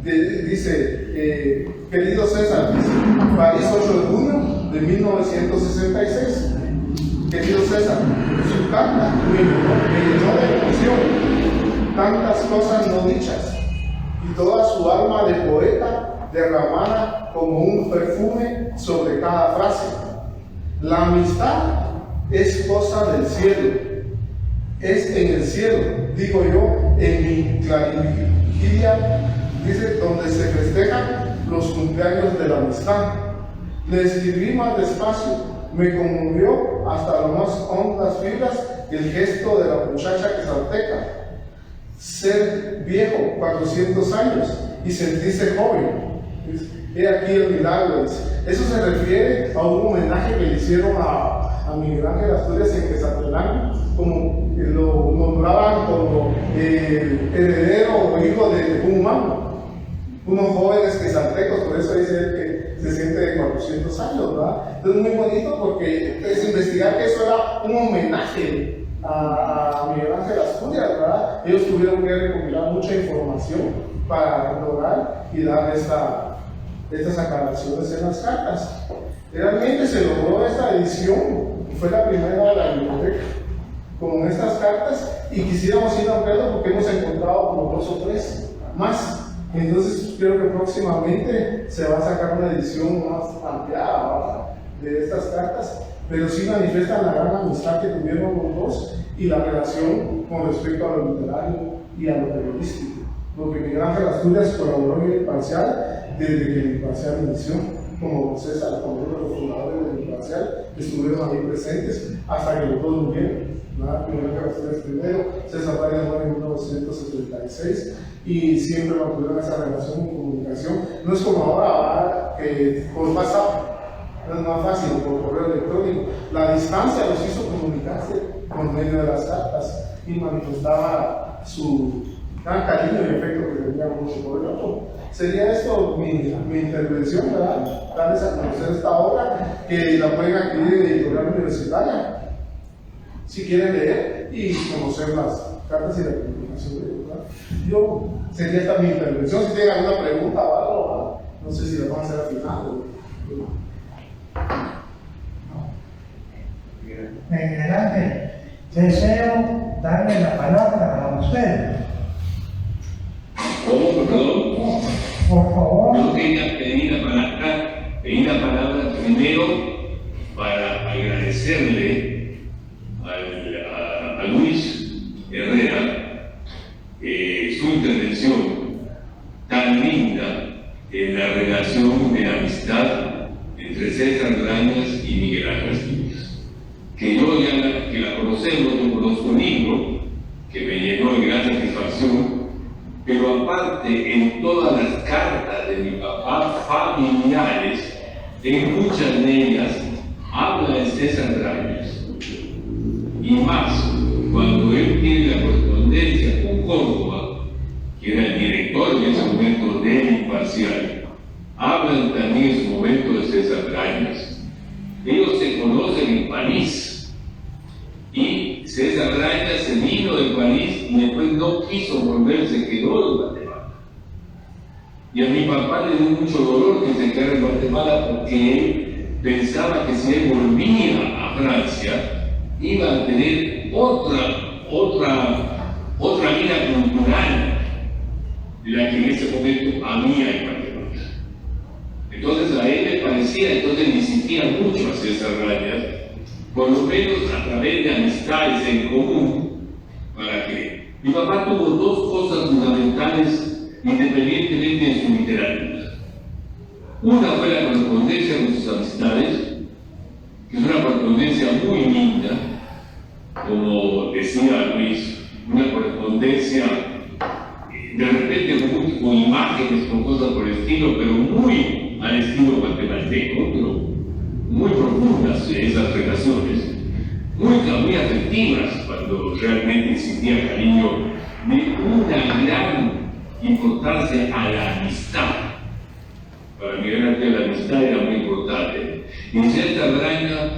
Dice, querido César, dice, París, 8 de junio de 1966. Querido César, su carta me llenó de emoción, tantas cosas no dichas, y toda su alma de poeta derramada como un perfume sobre cada frase. La amistad es cosa del cielo, es en el cielo, digo yo, en mi clarivigia, dice, donde se festejan los cumpleaños de la amistad. Le escribí más despacio, me conmovió hasta las más hondas fibras el gesto de la muchacha quesalteca. Ser viejo, 400 años, y sentirse joven. He aquí el milagro. Eso se refiere a un homenaje que le hicieron a Miguel Ángel Asturias en Quetzaltenango, como lo nombraban como heredero o hijo de un humano. Unos jóvenes quesaltecos, por eso dice él que se siente de 400 años, ¿verdad? Entonces, muy bonito porque es investigar que eso era un homenaje a Miguel Ángel Asturias, ¿verdad? Ellos tuvieron que recopilar mucha información para lograr y dar estas aclaraciones en las cartas. Realmente se logró esta edición, fue la primera de la biblioteca con estas cartas, y quisiéramos ir ampliando porque hemos encontrado como 2 o 3 más. Entonces creo que próximamente se va a sacar una edición más ampliada, ¿verdad?, de estas cartas, pero sí manifiestan la gran amistad que tuvieron los dos y la relación con respecto a lo literario y a lo periodístico. Porque Miguel Ángel Asturias colaboró en el Imparcial desde que el Imparcial inició, como César, como uno de los fundadores del Imparcial, estuvieron ahí presentes hasta que los dos murieron. Miguel Ángel Asturias primero, César Brañas muere en 1976, y siempre mantuvieron esa relación y comunicación. No es como ahora, que por WhatsApp es más fácil, por correo electrónico. La distancia los hizo comunicarse por medio de las cartas y manifestaba su gran cariño y afecto que tenía mucho por el otro. Sería esto mi intervención, ¿verdad? Darles a conocer esta obra, que la pueden adquirir en Editorial Universitaria si quieren leer y conocer las cartas y la comunicación de ellos, ¿verdad? Yo sería esta mi intervención. Si tienen alguna pregunta o algo, ¿verdad? No sé si la van a hacer al final. Miguel Ángel, deseo darle la palabra a usted. ¿Cómo, perdón? Por favor. Yo quería pedir la palabra primero para agradecerle que me llenó de gran satisfacción, pero aparte en todas las cartas de mi papá familiares, en muchas de ellas habla de César Rayas. Y más, cuando él tiene la correspondencia con Córdoba, que era el director en ese momento del Imparcial, hablan también en su momento de César Rayas. Ellos se conocen en París, y César Rayas se vino de París y después no quiso volver, se quedó en Guatemala. Y a mi papá le dio mucho dolor que se quedara en Guatemala, porque él pensaba que si él volvía a Francia iba a tener otra vida cultural de la que en ese momento había en Guatemala. Entonces a él le parecía, entonces le insistía mucho a César Rayas, por lo menos a través de amistades en común, para que mi papá tuvo dos cosas fundamentales independientemente de su literatura. Una fue la correspondencia con sus amistades, que es una correspondencia muy linda, como decía Luis, una correspondencia de repente con imágenes, con cosas por el estilo, pero muy al estilo guatemalteco, pero muy profundas esas relaciones, muy afectivas, cuando realmente existía cariño, de una gran importancia a la amistad. Para Miguel Ángel la amistad era muy importante, y César Rayas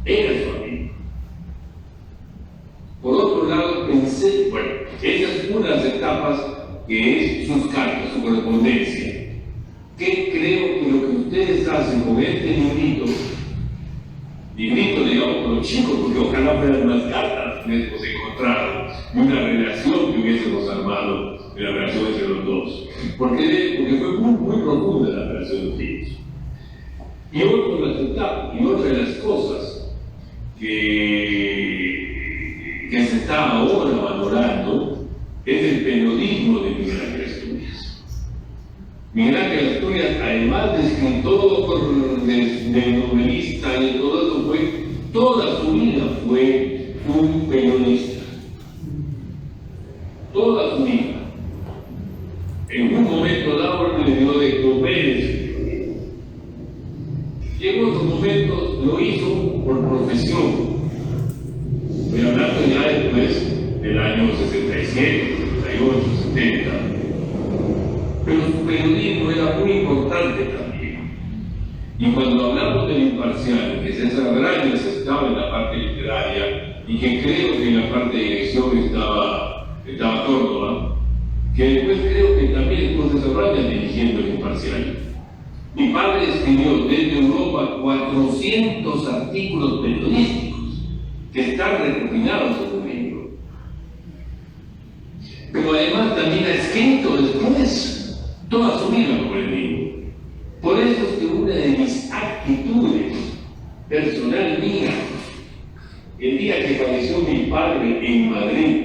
era su amigo. Por otro lado, pensé, bueno, esas son unas etapas que es sus cartas, su correspondencia, que creo que lo que ustedes hacen con este librito, digamos por los chicos, porque ojalá fueran más cartas que hubiésemos encontrado, y una relación que hubiésemos armado de la relación entre los dos, porque fue muy profunda la relación de los niños. Y otra de las cosas que se está ahora valorando es el periodismo de Miguel Ángel Asturias. Miguel Ángel Asturias, además de escritor, de novelista y de todo eso, toda su vida fue un periodista. Toda su vida. En un momento dado le dio de comer. Y en otros momentos lo hizo por profesión. Estoy hablando ya después del año 67, 68, 70. Pero su periodismo era muy importante también. Y cuando hablamos del Imparcial, que César Rayas estaba en la parte literaria y que creo que en la parte de dirección estaba Córdoba, que después creo que también estuvo César Rayas dirigiendo el Imparcial. Mi padre escribió desde Europa 400 artículos periodísticos que están recopilados en un libro. Pero además también ha escrito después toda su vida por el libro. Por eso es que una de mis actitudes personal mía, el día que falleció mi padre en Madrid,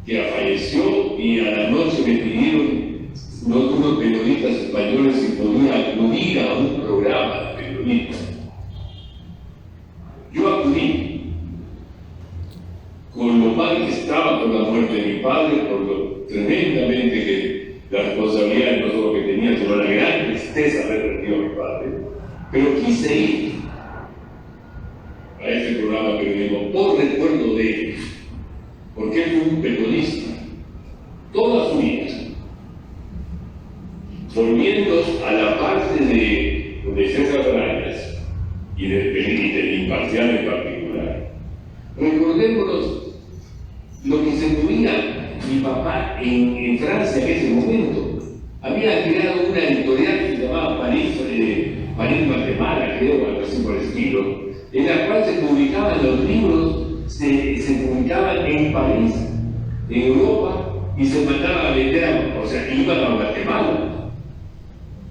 que falleció y a la noche me pidieron unos periodistas españoles si podía acudir a un programa de periodistas. Yo acudí con lo mal que estaba por la muerte de mi padre, por lo tremendamente que la responsabilidad no solo que tenía, sino la gran tristeza de haber perdido a mi padre, pero quise ir a ese programa de periodismo por recuerdo de él, porque él fue un periodista toda su vida. Volviendo a la parte de César Rayas y del Imparcial en particular, recordémonos lo que se movía mi papá en Francia en ese momento. Había creado una editorial que se llamaba París Guatemala, creo, algo así por el estilo, en la cual se publicaban los libros, se publicaban en París, en Europa, y se mandaban a vender, o sea, iban a Guatemala.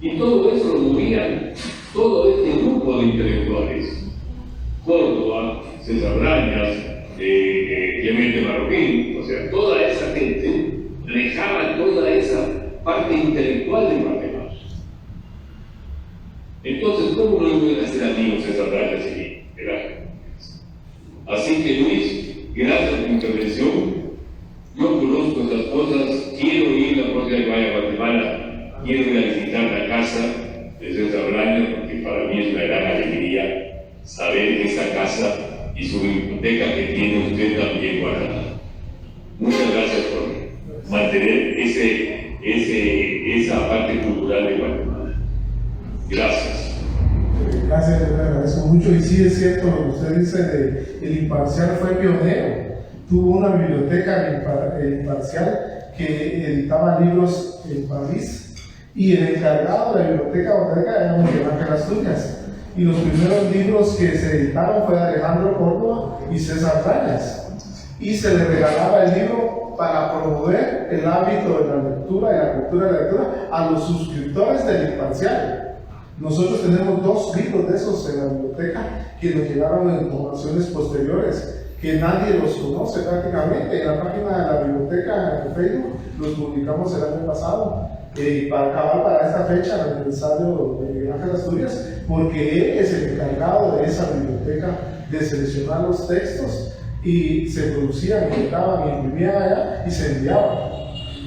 Y todo eso lo movían todo este grupo de intelectuales. Córdoba, César Rayas, Clemente Marroquín, o sea, toda esa gente dejaba toda esa parte intelectual de Guatemala. Entonces, ¿cómo no iban a ser amigos César Rayas y Miguel Ángel? Así que Luis, gracias por intervención. Yo conozco esas cosas, quiero ir la próxima que vaya a Guatemala, quiero ir a visitar la casa de César Brañas, porque para mí es una gran alegría saber que esa casa y su biblioteca que tiene usted también guardada. Muchas gracias por mantener esa parte cultural de Guatemala. Gracias. Gracias, yo le agradezco mucho. Y sí es cierto lo que usted dice de El Imparcial fue pionero. Tuvo una biblioteca El Imparcial que editaba libros en París, y el encargado de la biblioteca era Miguel Ángel Asturias. Y los primeros libros que se editaron fue de Alejandro Córdoba y César Brañas. Y se le regalaba el libro para promover el hábito de la lectura y la cultura de la lectura a los suscriptores del Imparcial. Nosotros tenemos 2 libros de esos en la biblioteca que nos llegaron en formaciones posteriores, que nadie los conoce prácticamente. En la página de la biblioteca de Facebook los publicamos el año pasado, para acabar para esta fecha, el aniversario de Miguel Ángel Asturias, porque él es el encargado de esa biblioteca de seleccionar los textos, y se producían, editaban y imprimían allá y se enviaban.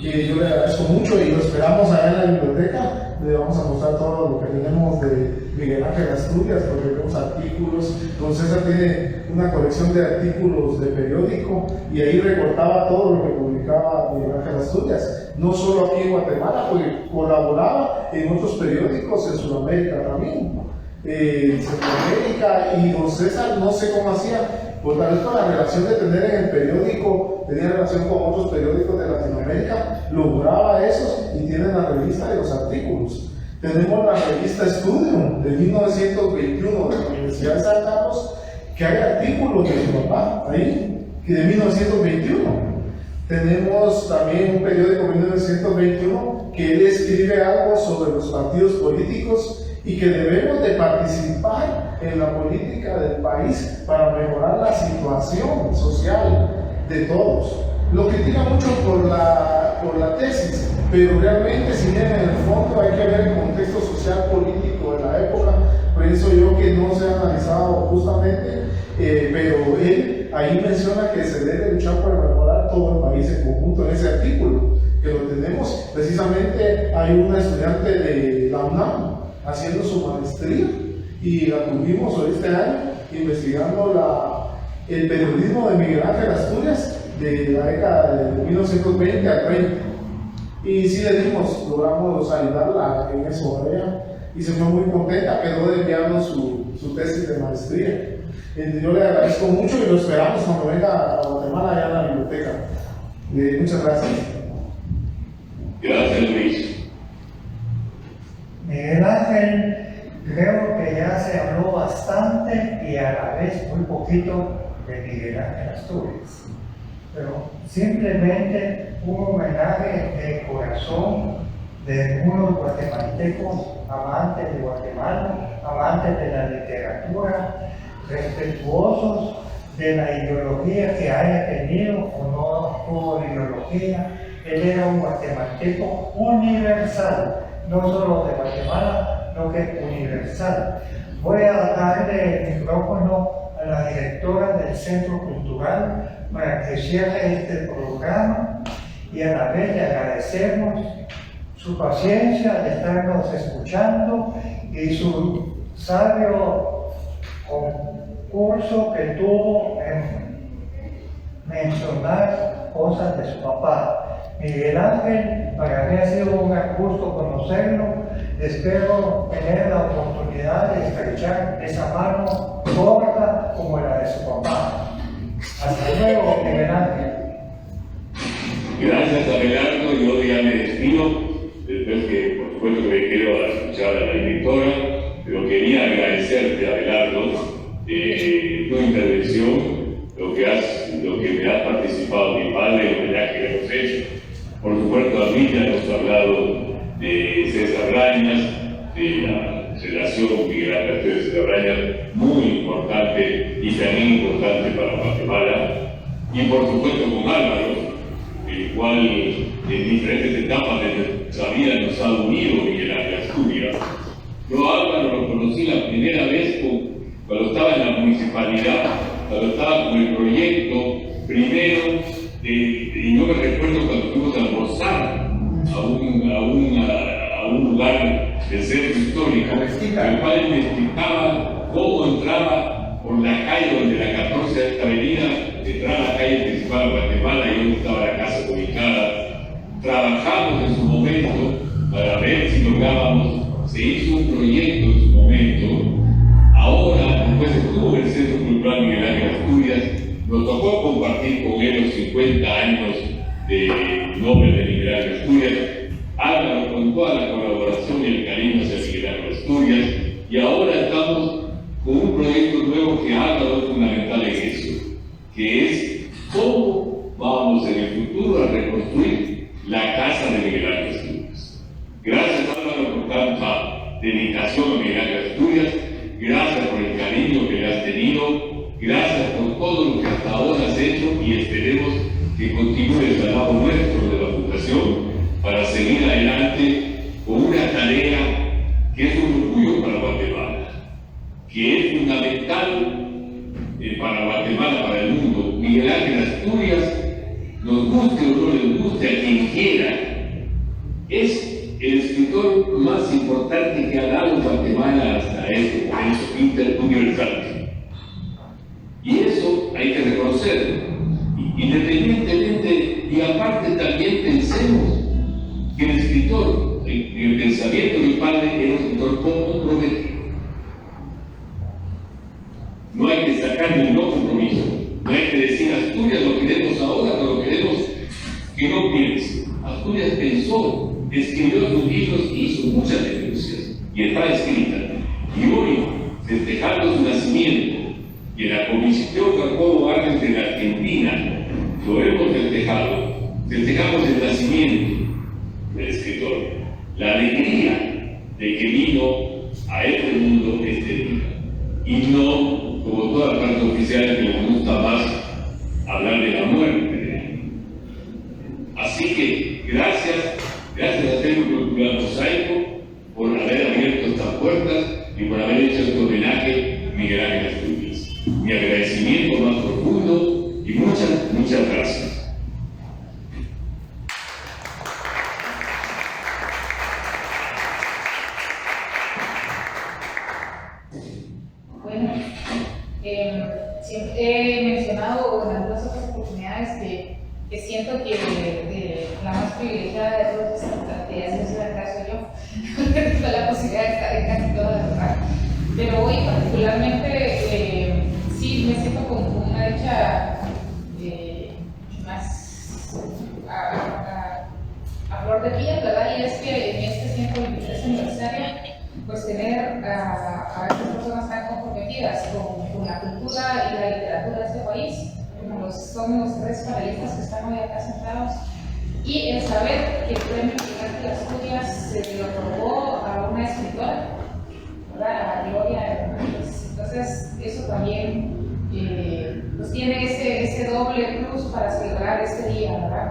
Yo le agradezco mucho y lo esperamos allá en la biblioteca. Le vamos a mostrar todo lo que tenemos de Miguel Ángel Asturias, porque tenemos artículos. Don César tiene una colección de artículos de periódico y ahí recortaba todo lo que publicaba Miguel Ángel Asturias. No solo aquí en Guatemala, porque colaboraba en otros periódicos en Sudamérica también, en Centroamérica, y don César no sé cómo hacía. Por tal vez con la relación de tener en el periódico, tenía relación con otros periódicos de Latinoamérica, lograba esos, y tienen la revista de los artículos. Tenemos la revista Studium de 1921 de la Universidad de San Carlos, que hay artículos de su papá ahí, que de 1921. Tenemos también un periódico de 1921 que él escribe algo sobre los partidos políticos y que debemos de participar en la política del país para mejorar la situación social de todos. Lo critica mucho por la tesis, pero realmente si bien en el fondo hay que ver el contexto social político de la época, pienso yo que no se ha analizado justamente, pero él ahí menciona que se debe luchar por mejorar todo el país en conjunto en ese artículo, que lo tenemos. Precisamente hay una estudiante de la UNAM haciendo su maestría y la tuvimos hoy este año investigando el periodismo de Miguel Ángel Asturias de la década de 1920 al 30. Y sí logramos ayudarla en eso a ella, y se fue muy contenta, quedó de enviarnos su tesis de maestría. Yo le agradezco mucho y lo esperamos cuando venga a Guatemala allá en la biblioteca. Muchas gracias. Gracias, Luis. Miguel Ángel, creo que ya se habló bastante y a la vez muy poquito de Miguel Ángel Asturias, pero simplemente un homenaje de corazón de unos guatemaltecos amantes de Guatemala, amantes de la literatura, respetuosos de la ideología que haya tenido o no tuvo ideología. Él era un guatemalteco universal, no solo de Guatemala, sino que universal. Voy a darle el micrófono a la directora del Centro Cultural para que cierre este programa, y a la vez le agradecemos su paciencia de estarnos escuchando y su sabio concurso que tuvo en mencionar cosas de su papá. Miguel Ángel, para mí ha sido un gran gusto conocerlo. Espero tener la oportunidad de estrechar esa mano corta como la de su papá. Hasta luego, Miguel Ángel. Gracias, Abelardo. Yo ya me despido, después que, por supuesto, que me quedo a escuchar a la directora, pero quería agradecerte, Abelardo, tu intervención, lo que me ha participado mi padre, el homenaje que hemos hecho. Por supuesto, a mí ya hemos hablado de César Brañas, de la relación Miguel Ángel Asturias de César Brañas, muy importante y también importante para Guatemala, y por supuesto con Álvaro, el cual en diferentes etapas de nuestra vida nos ha unido Miguel Ángel Asturias. Yo a Álvaro lo conocí la primera vez cuando estaba en la municipalidad, cuando estaba con el proyecto Primero, y yo me recuerdo cuando fuimos a almorzar a un lugar del centro histórico, el padre me explicaba cómo entraba por la calle donde la 14 avenida, entraba a la calle principal de Guatemala y donde estaba la casa ubicada. Trabajamos en su momento para ver si lográbamos, se hizo un proyecto en su momento. Ahora, después estuvo en el Centro Cultural Miguel Ángel Asturias, nos tocó compartir con él los 50 años de nombre de Miguel Ángel Asturias. Álvaro, con toda la colaboración y el cariño hacia Miguel Ángel Asturias, y ahora estamos con un proyecto nuevo que Álvaro es fundamental en eso, que es cómo vamos en el futuro a reconstruir la casa de Miguel Ángel Asturias. Gracias, Álvaro, por tanta dedicación a Miguel Ángel Asturias. Gracias por el cariño que le has tenido, gracias por todo lo que hasta ahora has hecho y esperemos que continúes al lado nuestro de la Fundación para seguir adelante con una tarea que es un orgullo para Guatemala, que es fundamental para Guatemala, para el mundo. Miguel Ángel Asturias, nos guste o no les guste a quien quiera, es el escritor más importante que ha dado Guatemala hasta este momento universal. Y eso hay que reconocerlo. Independientemente, y aparte también pensemos que el escritor, el pensamiento de mi padre era un escritor comprometido. No hay que sacar ningún compromiso. No hay que decir Asturias lo queremos ahora, pero lo queremos que no piense. Asturias pensó, escribió sus libros y hizo muchas denuncias, y está escrita. Y hoy, festejando su nacimiento, y en la Comisión Jacobo Vargas de la Argentina, lo hemos festejado. Festejamos el nacimiento del escritor, la alegría de que vino a este mundo este día. Y no, como toda la parte oficial, que nos gusta más hablar de la muerte de él. Así que, gracias al Centro Cultural Mosaico por haber abierto estas puertas y por haber hecho este homenaje a Miguel Ángel Asturias. Mi agradecimiento más profundo y muchas gracias. Bueno, siempre he mencionado en algunas otras oportunidades que siento que la más privilegiada de todas estas actividades es la caso yo, porque tengo la posibilidad de estar en casi todas, ¿verdad? Pero hoy particularmente sí me siento con una dicha más a flor de piel, ¿verdad? Y es que en este 123 aniversario, pues tener a estas personas tan comprometidas con la cultura y la literatura de este país, como son los tres panelistas que están hoy acá sentados, y el saber que el premio Miguel Ángel Asturias se le otorgó a una escritora, ¿verdad? A Gloria Hernández. Entonces, eso también pues tiene ese doble plus para celebrar este día, ¿verdad?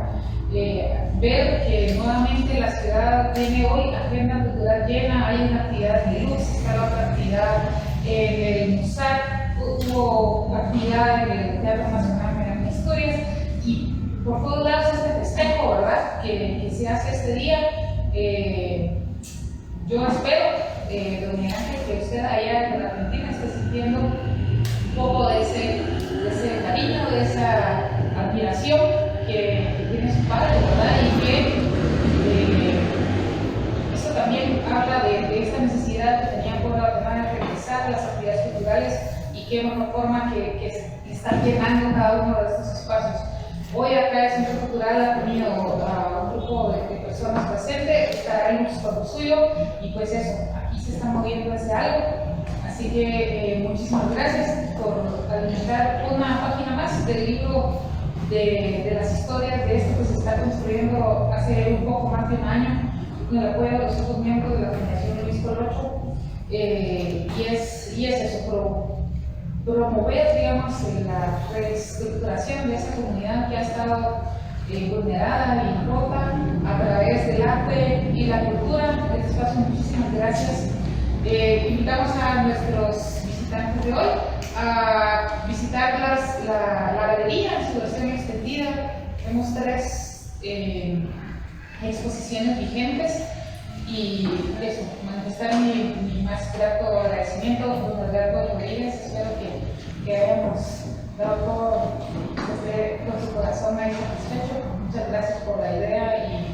Ver que nuevamente la ciudad tiene hoy agenda cultural llena, hay una actividad de luz, está la otra actividad en el MUSAC, hubo actividad en el Teatro Nacional Miguel Ángel Asturias, y por todos lados este festejo, ¿verdad?, que se hace este día. Yo espero, doña Ángel, que usted allá en la Argentina esté sintiendo un poco de ese cariño, de esa admiración que tiene su padre, ¿verdad? Y que eso también habla de esta necesidad que tenía por Guatemala de regresar las actividades culturales, y qué mejor forma que estar llenando cada uno de estos espacios. Hoy acá el Centro Cultural ha tenido a un grupo de personas presentes, estaremos con lo suyo, y pues eso, aquí se está moviendo ese algo. Así que muchísimas gracias por alimentar una página más del libro de las historias de esto que se está construyendo hace un poco más de un año, con el apoyo de los otros miembros de la Fundación Luis Colocho, y es eso, promover, digamos, la reestructuración de esa comunidad que ha estado vulnerada y rota a través del arte y la cultura. En este espacio, muchísimas gracias. Invitamos a nuestros visitantes visitantes de hoy a visitar la galería en su versión extendida. Tenemos 3 exposiciones vigentes y eso, manifestar mi más grato agradecimiento a don Alberto Rodríguez. Espero que hayamos dado todo desde con su corazón ahí satisfecho. Muchas gracias por la idea y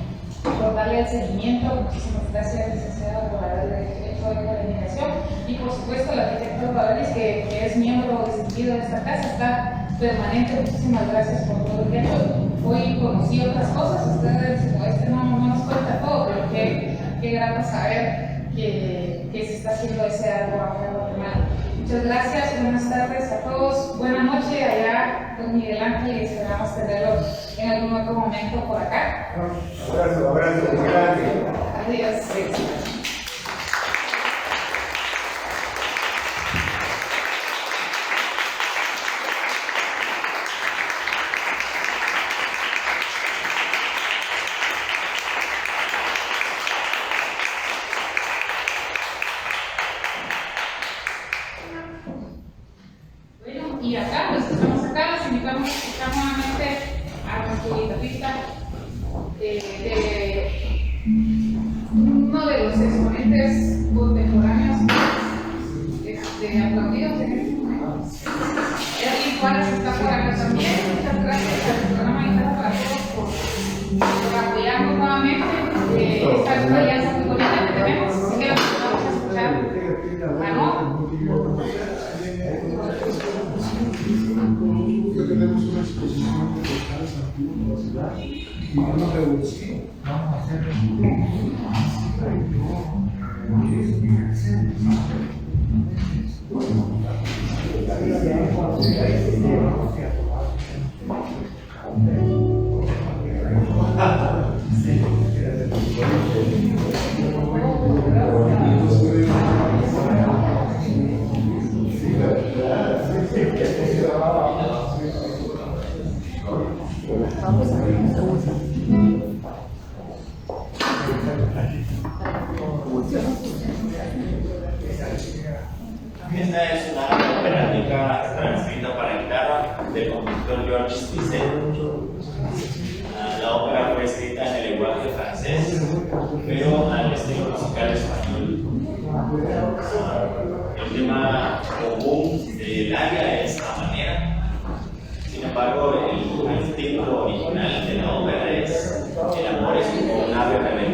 por darle el seguimiento. Muchísimas gracias, licenciado, por haberle hecho la invitación. Y por supuesto, el arquitecto Pavelis, que es miembro distinguido de esta casa, está permanente. Muchísimas gracias por todo lo que ha hecho. Hoy conocí otras cosas. Ustedes, no nos cuenta todo, pero qué grato saber que se está haciendo ese algo acá en Guatemala. Muchas gracias, buenas tardes a todos. Buena noche allá, don Miguel Ángel, y esperamos tenerlo en algún otro momento por acá. Abrazo, Miguel Ángel. Adiós. Bueno, y acá, los que estamos acá, los invitamos a escuchar nuevamente a nuestro guitarrista de uno de los exponentes contemporáneos aplaudidos en este momento. Erwin Juárez está por acá también. Muchas gracias al programa Guitarra para Todos por apoyarnos nuevamente esta alianza muy bonita que tenemos. Así que los vamos a escuchar a no. Que tenemos una exposición de locales antiguos de la ciudad y una revolución. Vamos a hacer Esta es una operática transcrita para guitarra del compositor Georges Bizet. La ópera fue escrita en el lenguaje francés, pero al estilo musical español. El tema común del aria es la manera. Sin embargo, el título original de la ópera es El amor es como un ave rebelde.